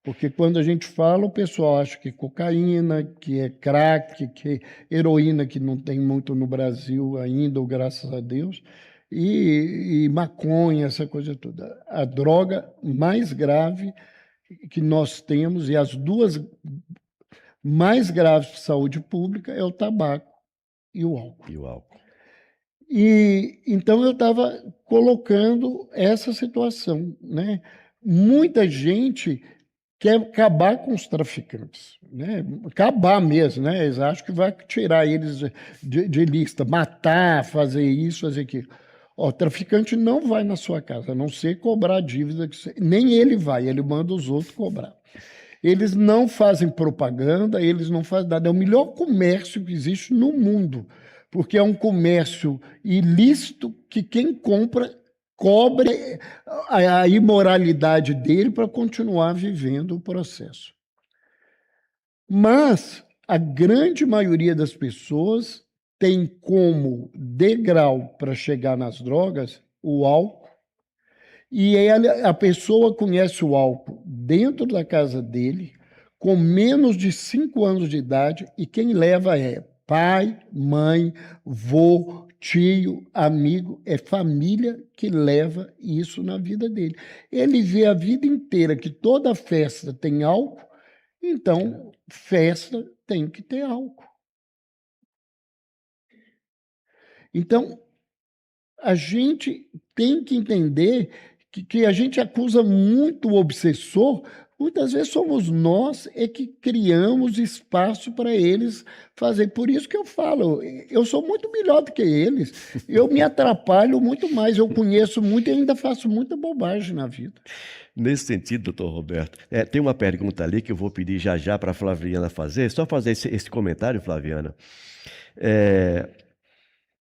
Porque quando a gente fala, o pessoal acha que cocaína, que é crack, que é heroína, que não tem muito no Brasil ainda, ou graças a Deus, e maconha, essa coisa toda. A droga mais grave que nós temos, e as duas mais graves para a saúde pública, é o tabaco e o álcool. E o álcool. E então eu estava colocando essa situação, né? Muita gente quer acabar com os traficantes, né? Acabar mesmo, né? Eles acham que vai tirar eles de lista, matar, fazer isso, fazer aquilo. O traficante não vai na sua casa, a não ser cobrar a dívida, nem ele vai, ele manda os outros cobrar. Eles não fazem propaganda, eles não fazem nada. É o melhor comércio que existe no mundo, porque é um comércio ilícito que quem compra cobre a imoralidade dele para continuar vivendo o processo. Mas a grande maioria das pessoas tem como degrau para chegar nas drogas o álcool, e a pessoa conhece o álcool dentro da casa dele, com menos de 5 anos de idade, e quem leva é pai, mãe, vô, tio, amigo, é família que leva isso na vida dele. Ele vê a vida inteira que toda festa tem álcool, então festa tem que ter álcool. Então, a gente tem que entender que a gente acusa muito o obsessor, muitas vezes somos nós que criamos espaço para eles fazer. Por isso que eu falo, eu sou muito melhor do que eles, eu me atrapalho muito mais, eu conheço muito e ainda faço muita bobagem na vida. Nesse sentido, doutor Roberto, tem uma pergunta ali que eu vou pedir já para a Flaviana fazer, só fazer esse comentário, Flaviana.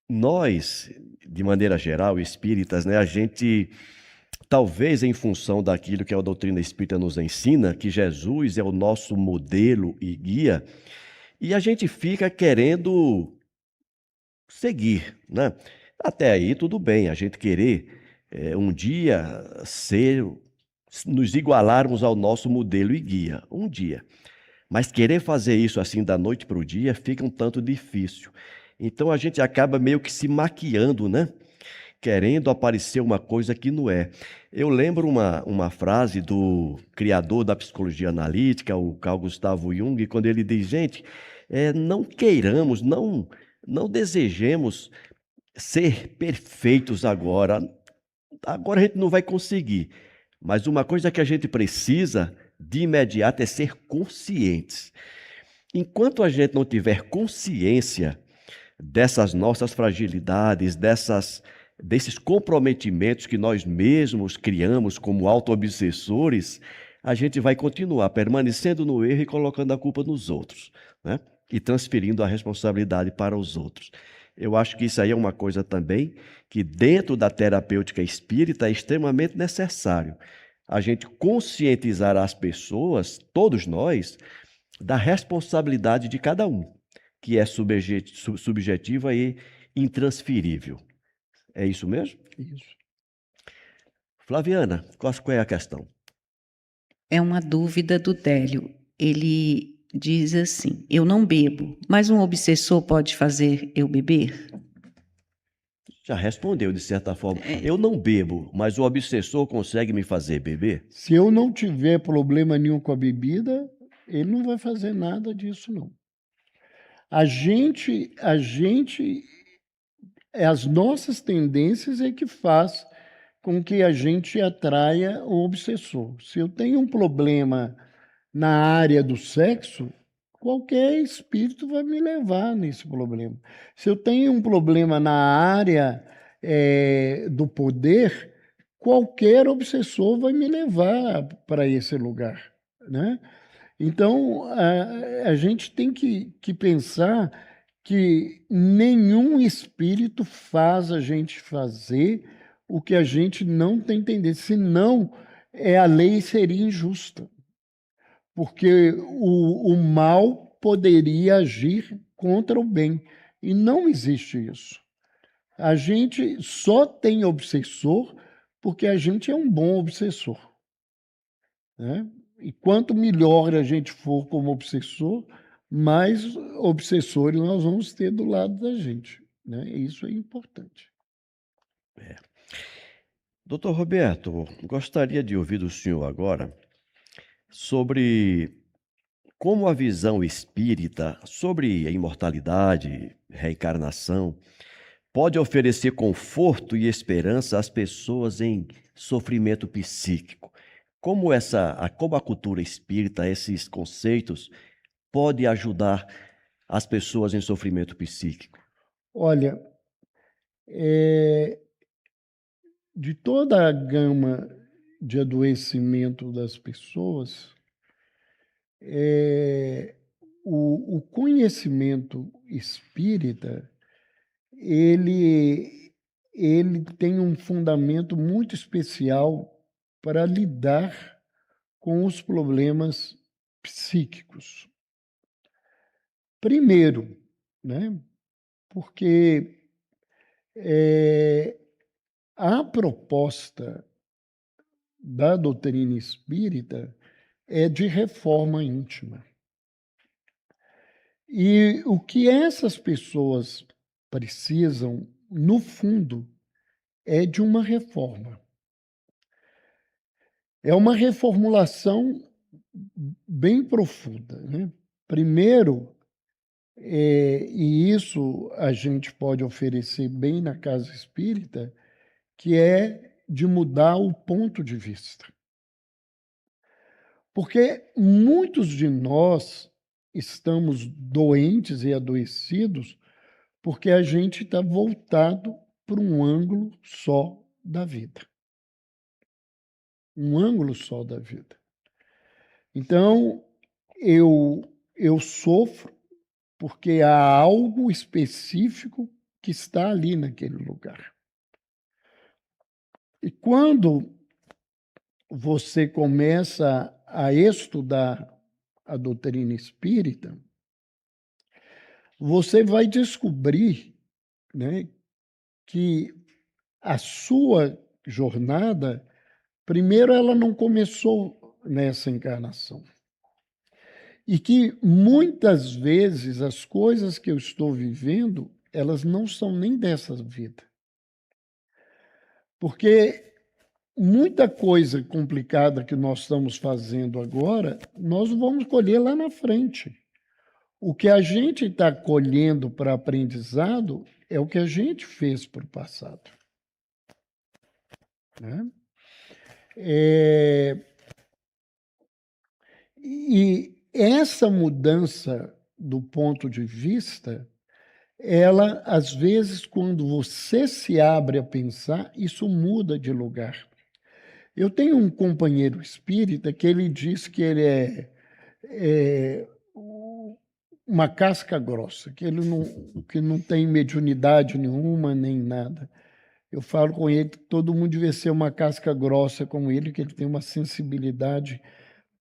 Nós, de maneira geral, espíritas, né, a gente, talvez em função daquilo que a doutrina espírita nos ensina, que Jesus é o nosso modelo e guia, e a gente fica querendo seguir, né? Até aí tudo bem, a gente querer um dia nos igualarmos ao nosso modelo e guia, um dia. Mas querer fazer isso assim da noite para o dia fica um tanto difícil. Então a gente acaba meio que se maquiando, né? Querendo aparecer uma coisa que não é. Eu lembro uma frase do criador da psicologia analítica, o Carl Gustav Jung, quando ele diz, gente, não queiramos, não desejemos ser perfeitos agora. Agora a gente não vai conseguir. Mas uma coisa que a gente precisa de imediato é ser conscientes. Enquanto a gente não tiver consciência dessas nossas fragilidades, desses comprometimentos que nós mesmos criamos como auto-obsessores, a gente vai continuar permanecendo no erro e colocando a culpa nos outros, né? E transferindo a responsabilidade para os outros. Eu acho que isso aí é uma coisa também que dentro da terapêutica espírita é extremamente necessário. A gente conscientizar as pessoas, todos nós, da responsabilidade de cada um, que é subjetiva e intransferível. É isso mesmo? Isso. Flaviana, qual é a questão? É uma dúvida do Délio. Ele diz assim: eu não bebo, mas um obsessor pode fazer eu beber? Já respondeu, de certa forma. Eu não bebo, mas o obsessor consegue me fazer beber? Se eu não tiver problema nenhum com a bebida, ele não vai fazer nada disso, não. As nossas tendências é que faz com que a gente atraia o obsessor. Se eu tenho um problema na área do sexo, qualquer espírito vai me levar nesse problema. Se eu tenho um problema na área do poder, qualquer obsessor vai me levar para esse lugar, né? Então, a gente tem que pensar que nenhum espírito faz a gente fazer o que a gente não tem tendência, senão a lei seria injusta, porque o mal poderia agir contra o bem, e não existe isso. A gente só tem obsessor porque a gente é um bom obsessor, né? E quanto melhor a gente for como obsessor, mais obsessores nós vamos ter do lado da gente, né? Isso é importante. Doutor Roberto, gostaria de ouvir do senhor agora sobre como a visão espírita sobre a imortalidade, reencarnação, pode oferecer conforto e esperança às pessoas em sofrimento psíquico. Como como a cultura espírita, esses conceitos, pode ajudar as pessoas em sofrimento psíquico? Olha, de toda a gama de adoecimento das pessoas, o conhecimento espírita, ele tem um fundamento muito especial para lidar com os problemas psíquicos. Primeiro, né, porque a proposta da doutrina espírita é de reforma íntima. E o que essas pessoas precisam, no fundo, é de uma reforma. É uma reformulação bem profunda, né? Primeiro, e isso a gente pode oferecer bem na casa espírita, que é de mudar o ponto de vista. Porque muitos de nós estamos doentes e adoecidos porque a gente está voltado para um ângulo só da vida. Um ângulo só da vida. Então, eu sofro porque há algo específico que está ali naquele lugar. E quando você começa a estudar a doutrina espírita, você vai descobrir, né, que a sua jornada, primeiro, ela não começou nessa encarnação. E que muitas vezes as coisas que eu estou vivendo, elas não são nem dessa vida. Porque muita coisa complicada que nós estamos fazendo agora, nós vamos colher lá na frente. O que a gente está colhendo para aprendizado é o que a gente fez para o passado, né? E essa mudança do ponto de vista, ela, às vezes, quando você se abre a pensar, isso muda de lugar. Eu tenho um companheiro espírita que ele diz que ele uma casca grossa, que não tem mediunidade nenhuma, nem nada. Eu falo com ele que todo mundo devia ser uma casca grossa como ele, que ele tem uma sensibilidade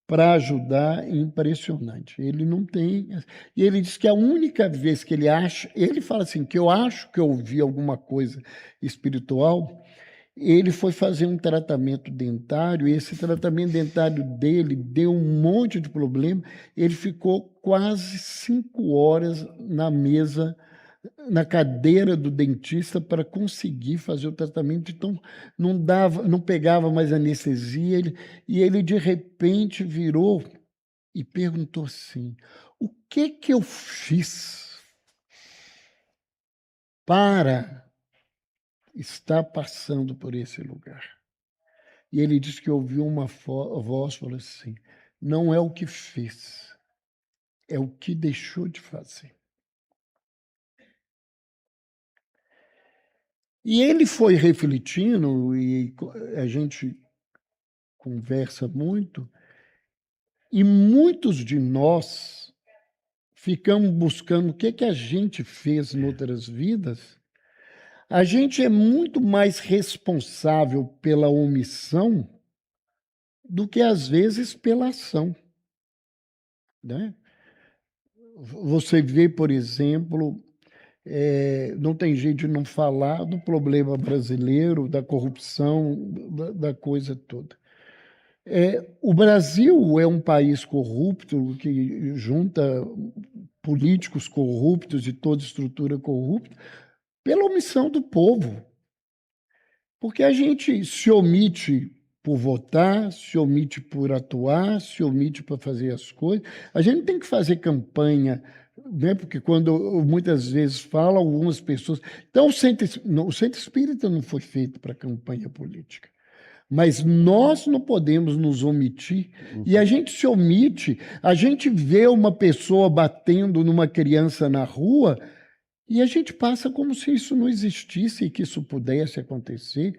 para ajudar impressionante. Ele não tem. E ele diz que a única vez que ele acha, ele fala assim, que eu acho que eu ouvi alguma coisa espiritual, ele foi fazer um tratamento dentário, e esse tratamento dentário dele deu um monte de problema. Ele ficou quase 5 horas na mesa, na cadeira do dentista para conseguir fazer o tratamento. Então, não dava, não pegava mais anestesia. E ele, de repente, virou e perguntou assim: o que eu fiz para estar passando por esse lugar? E ele disse que ouviu uma voz falou assim: não é o que fez, é o que deixou de fazer. E ele foi refletindo, e a gente conversa muito, e muitos de nós ficamos buscando o que a gente fez em outras vidas. A gente é muito mais responsável pela omissão do que, às vezes, pela ação, né? Você vê, por exemplo, não tem jeito de não falar do problema brasileiro, da corrupção, da coisa toda. O Brasil é um país corrupto, que junta políticos corruptos e toda estrutura corrupta, pela omissão do povo. Porque a gente se omite por votar, se omite por atuar, se omite para fazer as coisas. A gente tem que fazer campanha, né? Porque quando muitas vezes fala, algumas pessoas... Então, o centro espírita não foi feito para campanha política. Mas nós não podemos nos omitir. E a gente se omite, a gente vê uma pessoa batendo numa criança na rua e a gente passa como se isso não existisse e que isso pudesse acontecer.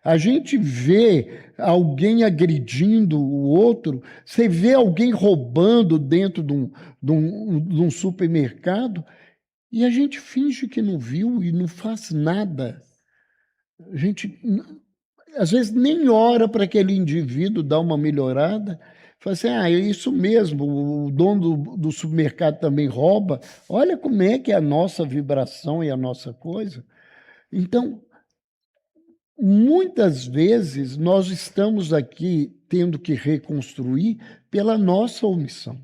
A gente vê alguém agredindo o outro, você vê alguém roubando dentro de um supermercado e a gente finge que não viu e não faz nada. A gente, às vezes, nem ora para aquele indivíduo dar uma melhorada. Fala assim, é isso mesmo, o dono do supermercado também rouba. Olha como é que é a nossa vibração e a nossa coisa. Então, muitas vezes, nós estamos aqui tendo que reconstruir pela nossa omissão.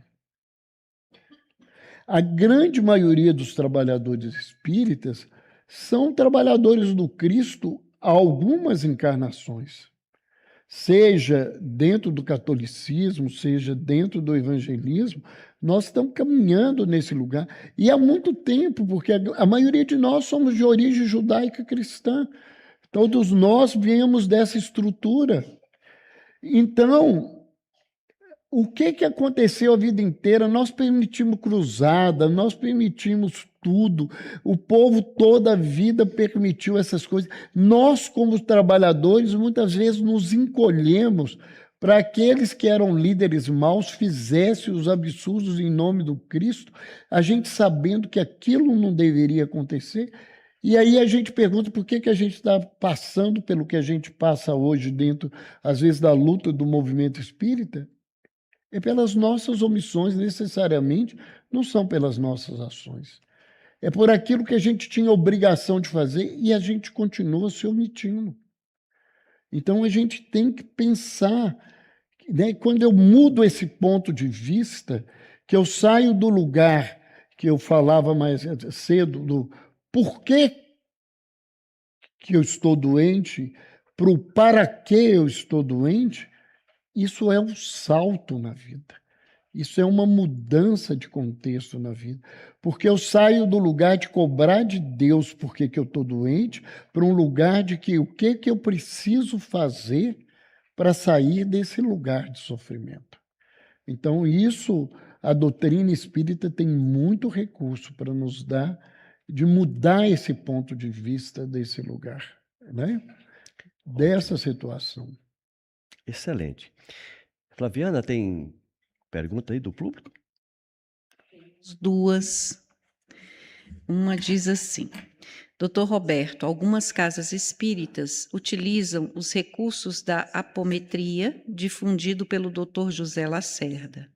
A grande maioria dos trabalhadores espíritas são trabalhadores do Cristo há algumas encarnações. Seja dentro do catolicismo, seja dentro do evangelismo, nós estamos caminhando nesse lugar. E há muito tempo, porque a maioria de nós somos de origem judaica cristã. Todos nós viemos dessa estrutura. Então, o que aconteceu a vida inteira? Nós permitimos cruzada, nós permitimos tudo. O povo toda a vida permitiu essas coisas. Nós, como trabalhadores, muitas vezes nos encolhemos para aqueles que eram líderes maus fizessem os absurdos em nome do Cristo, a gente sabendo que aquilo não deveria acontecer. E aí a gente pergunta por que a gente está passando pelo que a gente passa hoje dentro, às vezes, da luta do movimento espírita. É pelas nossas omissões, necessariamente, não são pelas nossas ações. É por aquilo que a gente tinha obrigação de fazer e a gente continua se omitindo. Então, a gente tem que pensar, né, quando eu mudo esse ponto de vista, que eu saio do lugar que eu falava mais cedo, do porquê que eu estou doente, para o para que eu estou doente, isso é um salto na vida. Isso é uma mudança de contexto na vida. Porque eu saio do lugar de cobrar de Deus porque que eu estou doente, para um lugar de que o que eu preciso fazer para sair desse lugar de sofrimento. Então, isso, a doutrina espírita tem muito recurso para nos dar, de mudar esse ponto de vista desse lugar, né? Dessa situação. Excelente. Flaviana, tem pergunta aí do público? duas. Uma diz assim: Dr. Roberto, algumas casas espíritas utilizam os recursos da apometria, difundido pelo Dr. José Lacerda,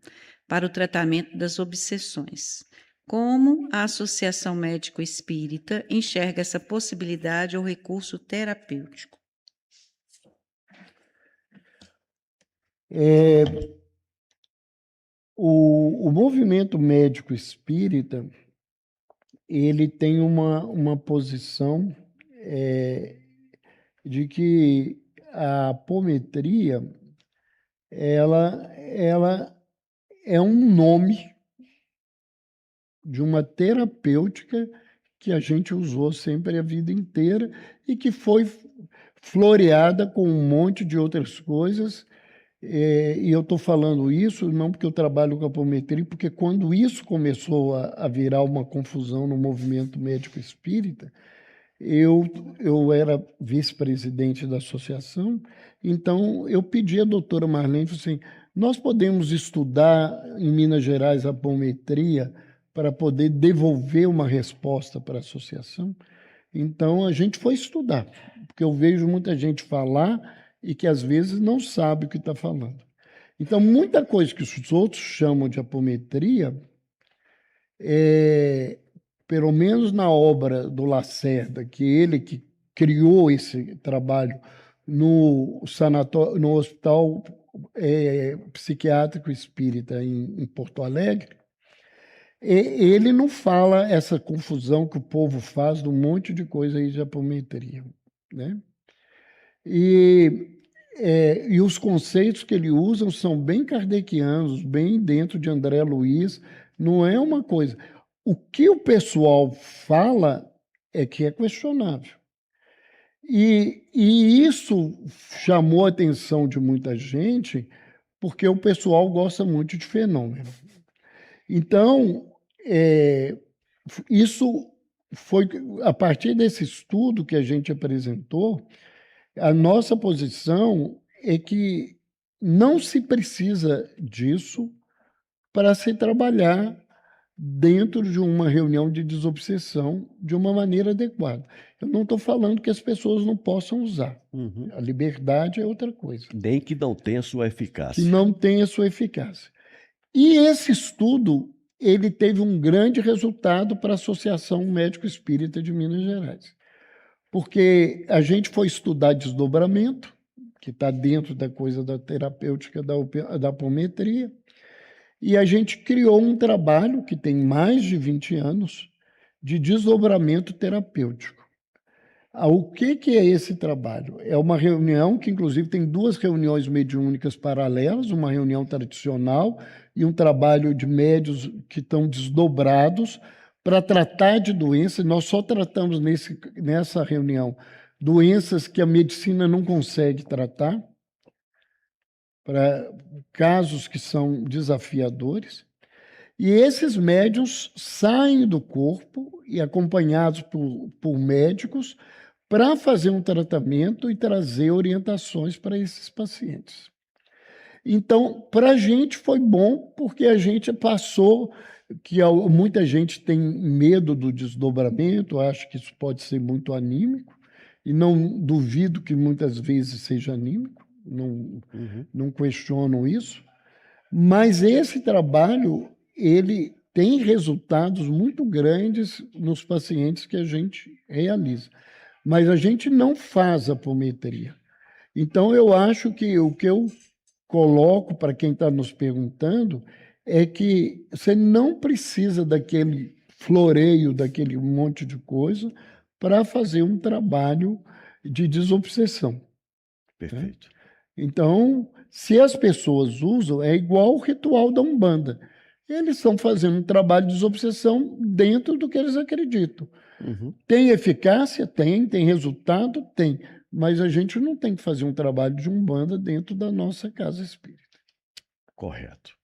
para o tratamento das obsessões. Como a Associação Médico Espírita enxerga essa possibilidade ou recurso terapêutico? O movimento médico espírita, ele tem uma posição de que a apometria, ela é um nome de uma terapêutica que a gente usou sempre a vida inteira e que foi floreada com um monte de outras coisas. E eu estou falando isso não porque eu trabalho com apometria, porque quando isso começou a virar uma confusão no movimento médico espírita, eu era vice-presidente da associação, então eu pedi à doutora Marlene, assim, nós podemos estudar em Minas Gerais a apometria para poder devolver uma resposta para a associação? Então a gente foi estudar, porque eu vejo muita gente falar e que às vezes não sabe o que está falando. Então, muita coisa que os outros chamam de apometria, pelo menos na obra do Lacerda, que ele que criou esse trabalho no Hospital Psiquiátrico Espírita em Porto Alegre, ele não fala essa confusão que o povo faz de um monte de coisa aí de apometria, né? E os conceitos que ele usa são bem kardecianos, bem dentro de André Luiz, não é uma coisa. O que o pessoal fala é que é questionável. E isso chamou a atenção de muita gente, porque o pessoal gosta muito de fenômeno. Então, isso foi, a partir desse estudo que a gente apresentou, a nossa posição é que não se precisa disso para se trabalhar dentro de uma reunião de desobsessão de uma maneira adequada. Eu não estou falando que as pessoas não possam usar. Uhum. A liberdade é outra coisa. Nem que não tenha sua eficácia. Que não tenha sua eficácia. E esse estudo, ele teve um grande resultado para a Associação Médico Espírita de Minas Gerais. Porque a gente foi estudar desdobramento, que está dentro da coisa da terapêutica da apometria, e a gente criou um trabalho que tem mais de 20 anos de desdobramento terapêutico. O que é esse trabalho? É uma reunião que, inclusive, tem duas reuniões mediúnicas paralelas, uma reunião tradicional e um trabalho de médios que estão desdobrados para tratar de doenças. Nós só tratamos nessa reunião doenças que a medicina não consegue tratar, para casos que são desafiadores. E esses médiuns saem do corpo e acompanhados por médicos para fazer um tratamento e trazer orientações para esses pacientes. Então, para a gente foi bom, porque a gente passou, que muita gente tem medo do desdobramento, acho que isso pode ser muito anímico, e não duvido que muitas vezes seja anímico, não questiono isso, mas esse trabalho, ele tem resultados muito grandes nos pacientes que a gente realiza. Mas a gente não faz apometria. Então, eu acho que o que eu coloco para quem está nos perguntando é que você não precisa daquele floreio, daquele monte de coisa, para fazer um trabalho de desobsessão. Perfeito. Né? Então, se as pessoas usam, é igual o ritual da Umbanda. Eles estão fazendo um trabalho de desobsessão dentro do que eles acreditam. Uhum. Tem eficácia? Tem resultado? Tem. Mas a gente não tem que fazer um trabalho de Umbanda dentro da nossa casa espírita. Correto.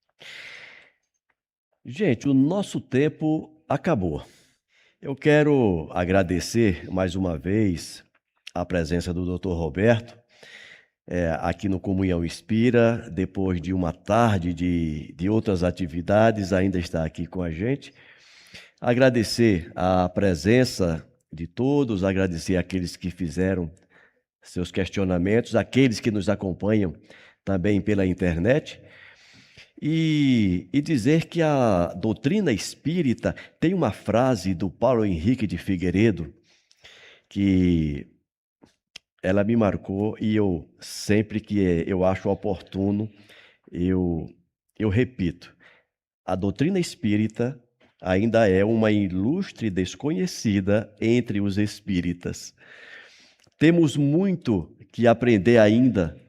Gente, o nosso tempo acabou. Eu quero agradecer mais uma vez a presença do Dr. Roberto aqui no Comunhão Inspira, depois de uma tarde de outras atividades, ainda está aqui com a gente. Agradecer a presença de todos, agradecer àqueles que fizeram seus questionamentos, aqueles que nos acompanham também pela internet, e dizer que a doutrina espírita tem uma frase do Paulo Henrique de Figueiredo que ela me marcou e eu sempre que eu acho oportuno, eu repito. A doutrina espírita ainda é uma ilustre desconhecida entre os espíritas. Temos muito que aprender ainda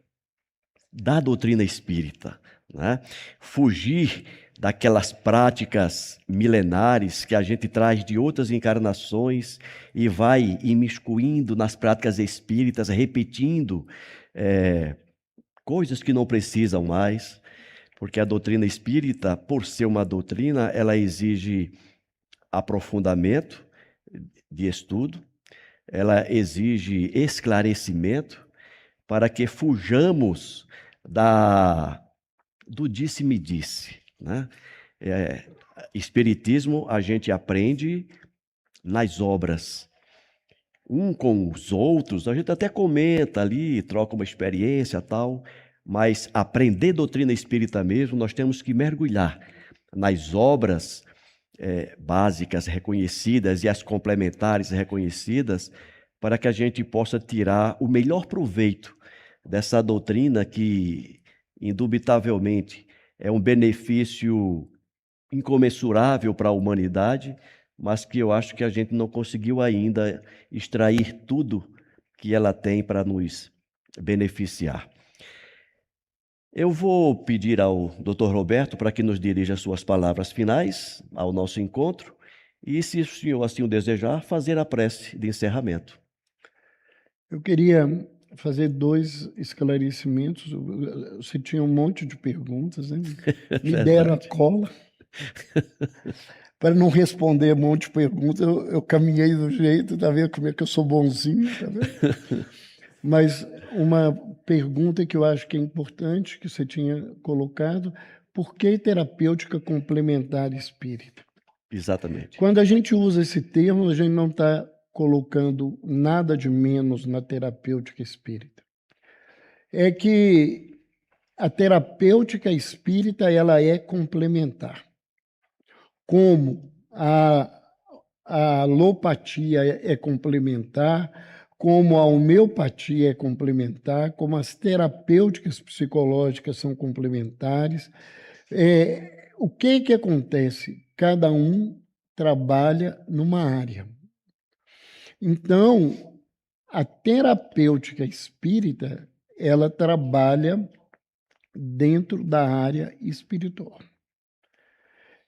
da doutrina espírita, né? Fugir daquelas práticas milenares que a gente traz de outras encarnações e vai imiscuindo nas práticas espíritas, repetindo coisas que não precisam mais, porque a doutrina espírita, por ser uma doutrina, ela exige aprofundamento de estudo, ela exige esclarecimento para que fujamos do disse-me-disse, né? Espiritismo a gente aprende nas obras, com os outros, a gente até comenta ali, troca uma experiência tal, mas aprender doutrina espírita mesmo, nós temos que mergulhar nas obras básicas reconhecidas e as complementares reconhecidas, para que a gente possa tirar o melhor proveito dessa doutrina que, indubitavelmente, é um benefício incomensurável para a humanidade, mas que eu acho que a gente não conseguiu ainda extrair tudo que ela tem para nos beneficiar. Eu vou pedir ao Dr. Roberto para que nos dirija suas palavras finais ao nosso encontro e, se o senhor assim o desejar, fazer a prece de encerramento. Eu queria fazer 2 esclarecimentos. Você tinha um monte de perguntas, né? Me deram a cola. Para não responder um monte de perguntas, eu caminhei do jeito, tá vendo como é que eu sou bonzinho, tá vendo? Mas uma pergunta que eu acho que é importante, que você tinha colocado, por que terapêutica complementar espírita? Exatamente. Quando a gente usa esse termo, a gente não está colocando nada de menos na terapêutica espírita. É que a terapêutica espírita, ela é complementar. Como a alopatia é complementar, como a homeopatia é complementar, como as terapêuticas psicológicas são complementares. O que acontece? Cada um trabalha numa área. Então, a terapêutica espírita, ela trabalha dentro da área espiritual.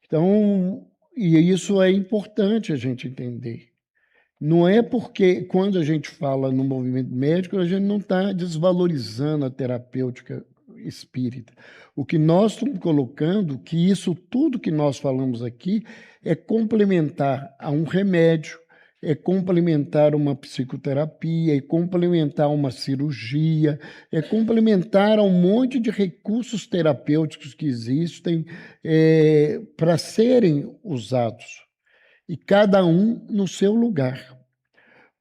Então, e isso é importante a gente entender. Não é porque, quando a gente fala no movimento médico, a gente não está desvalorizando a terapêutica espírita. O que nós estamos colocando, que isso tudo que nós falamos aqui, é complementar a um remédio, é complementar uma psicoterapia, é complementar uma cirurgia, é complementar a um monte de recursos terapêuticos que existem para serem usados. E cada um no seu lugar.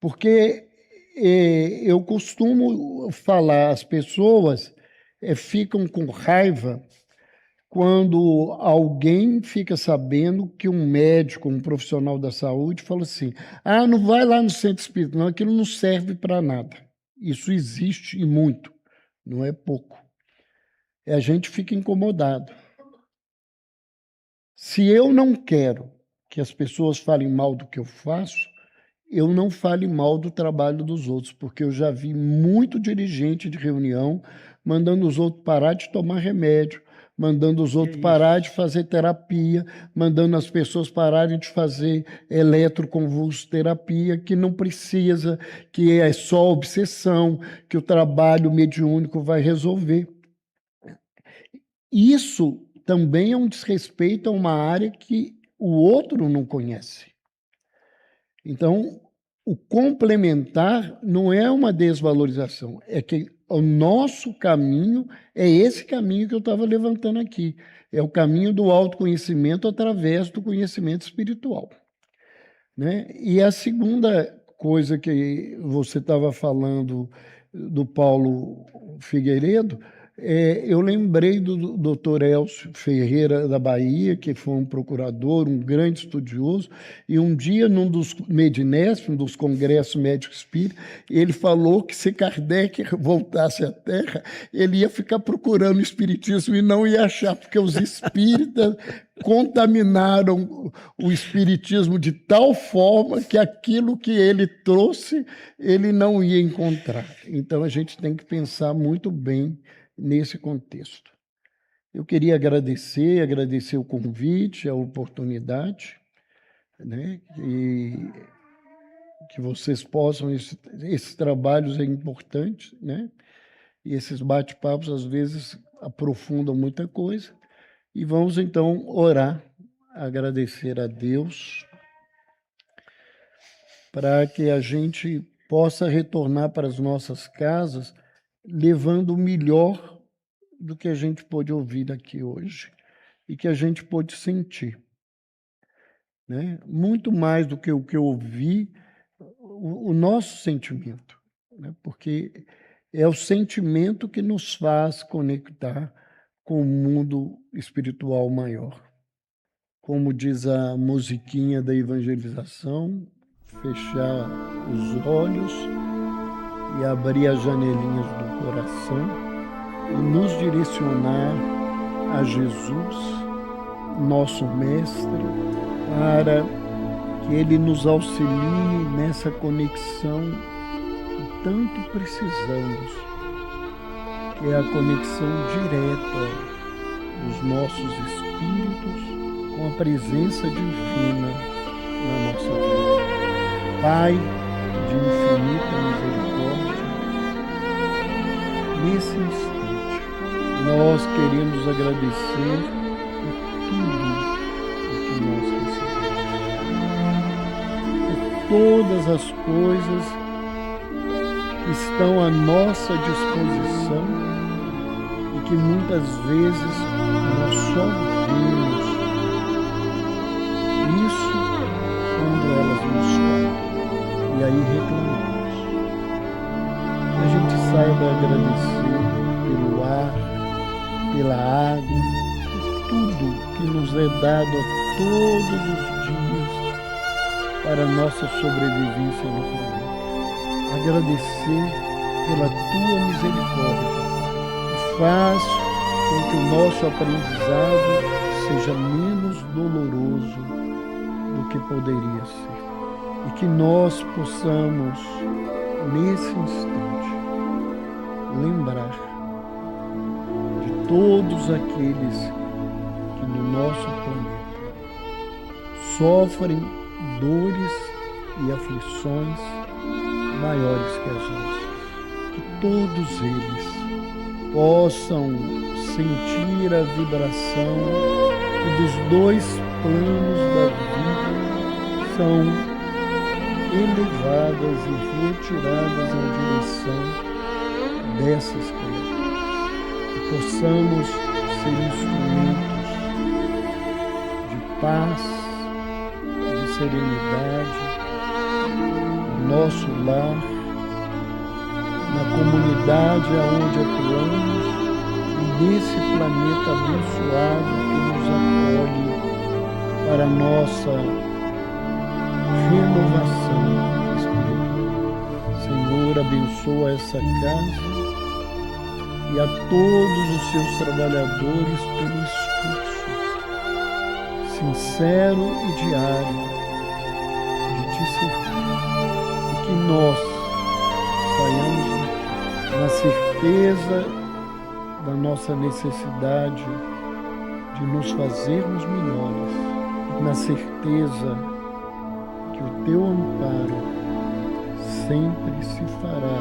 Porque eu costumo falar, as pessoas ficam com raiva quando alguém fica sabendo que um médico, um profissional da saúde, fala assim, não vai lá no centro espírita, não, aquilo não serve para nada. Isso existe e muito, não é pouco. A gente fica incomodado. Se eu não quero que as pessoas falem mal do que eu faço, eu não fale mal do trabalho dos outros, porque eu já vi muito dirigente de reunião mandando os outros parar de tomar remédio, mandando os outros parar de fazer terapia, mandando as pessoas pararem de fazer eletroconvulsoterapia, que não precisa, que é só obsessão, que o trabalho mediúnico vai resolver. Isso também é um desrespeito a uma área que o outro não conhece. Então, o complementar não é uma desvalorização, é que o nosso caminho é esse caminho que eu estava levantando aqui. É o caminho do autoconhecimento através do conhecimento espiritual, né? E a segunda coisa que você estava falando do Paulo Figueiredo, eu lembrei do Dr. Elcio Ferreira da Bahia, que foi um procurador, um grande estudioso, e um dia, num dos Medinesp, um dos congressos médicos espíritas, ele falou que se Kardec voltasse à Terra, ele ia ficar procurando o espiritismo e não ia achar, porque os espíritas contaminaram o espiritismo de tal forma que aquilo que ele trouxe, ele não ia encontrar. Então, a gente tem que pensar muito bem nesse contexto. Eu queria agradecer o convite, a oportunidade, né? E que vocês possam, esses trabalhos é importante, né? E esses bate-papos, às vezes, aprofundam muita coisa. E vamos, então, orar, agradecer a Deus, para que a gente possa retornar para as nossas casas levando o melhor do que a gente pôde ouvir aqui hoje e que a gente pôde sentir, né? Muito mais do que o que eu ouvi, o nosso sentimento, né? Porque é o sentimento que nos faz conectar com o mundo espiritual maior. Como diz a musiquinha da evangelização, fechar os olhos e abrir as janelinhas do coração e nos direcionar a Jesus, nosso Mestre, para que Ele nos auxilie nessa conexão que tanto precisamos, que é a conexão direta dos nossos espíritos com a presença divina na nossa vida. Pai de infinita misericórdia, nesse instante, nós queremos agradecer por tudo o que nós recebemos, por todas as coisas que estão à nossa disposição e que muitas vezes nós só vemos isso quando elas nos faltam. E aí reclamamos. Que a gente saiba agradecer pelo ar, pela água, por tudo que nos é dado a todos os dias para a nossa sobrevivência no planeta. Agradecer pela tua misericórdia, que faz com que o nosso aprendizado seja menos doloroso do que poderia ser. E que nós possamos, nesse instante, lembrar de todos aqueles que no nosso planeta sofrem dores e aflições maiores que as nossas. Que todos eles possam sentir a vibração que dos dois planos da vida são elevadas e retiradas em direção dessas criaturas. Que possamos ser instrumentos de paz, de serenidade, no nosso lar, na comunidade aonde atuamos e nesse planeta abençoado que nos acolhe para a nossa renovação espiritual. Senhor, abençoa essa casa e a todos os seus trabalhadores pelo esforço sincero e diário de te servir. E que nós saiamos na certeza da nossa necessidade de nos fazermos melhores, na certeza que o teu amparo sempre se fará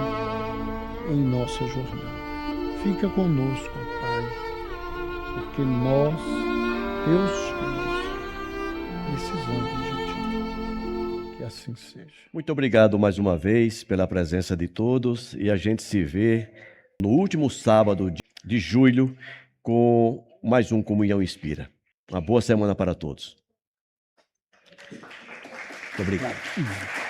em nossa jornada. Fica conosco, Pai, porque nós, teus filhos, precisamos de ti. Que assim seja. Muito obrigado mais uma vez pela presença de todos e a gente se vê no último sábado de julho com mais um Comunhão Inspira. Uma boa semana para todos. Muito obrigado.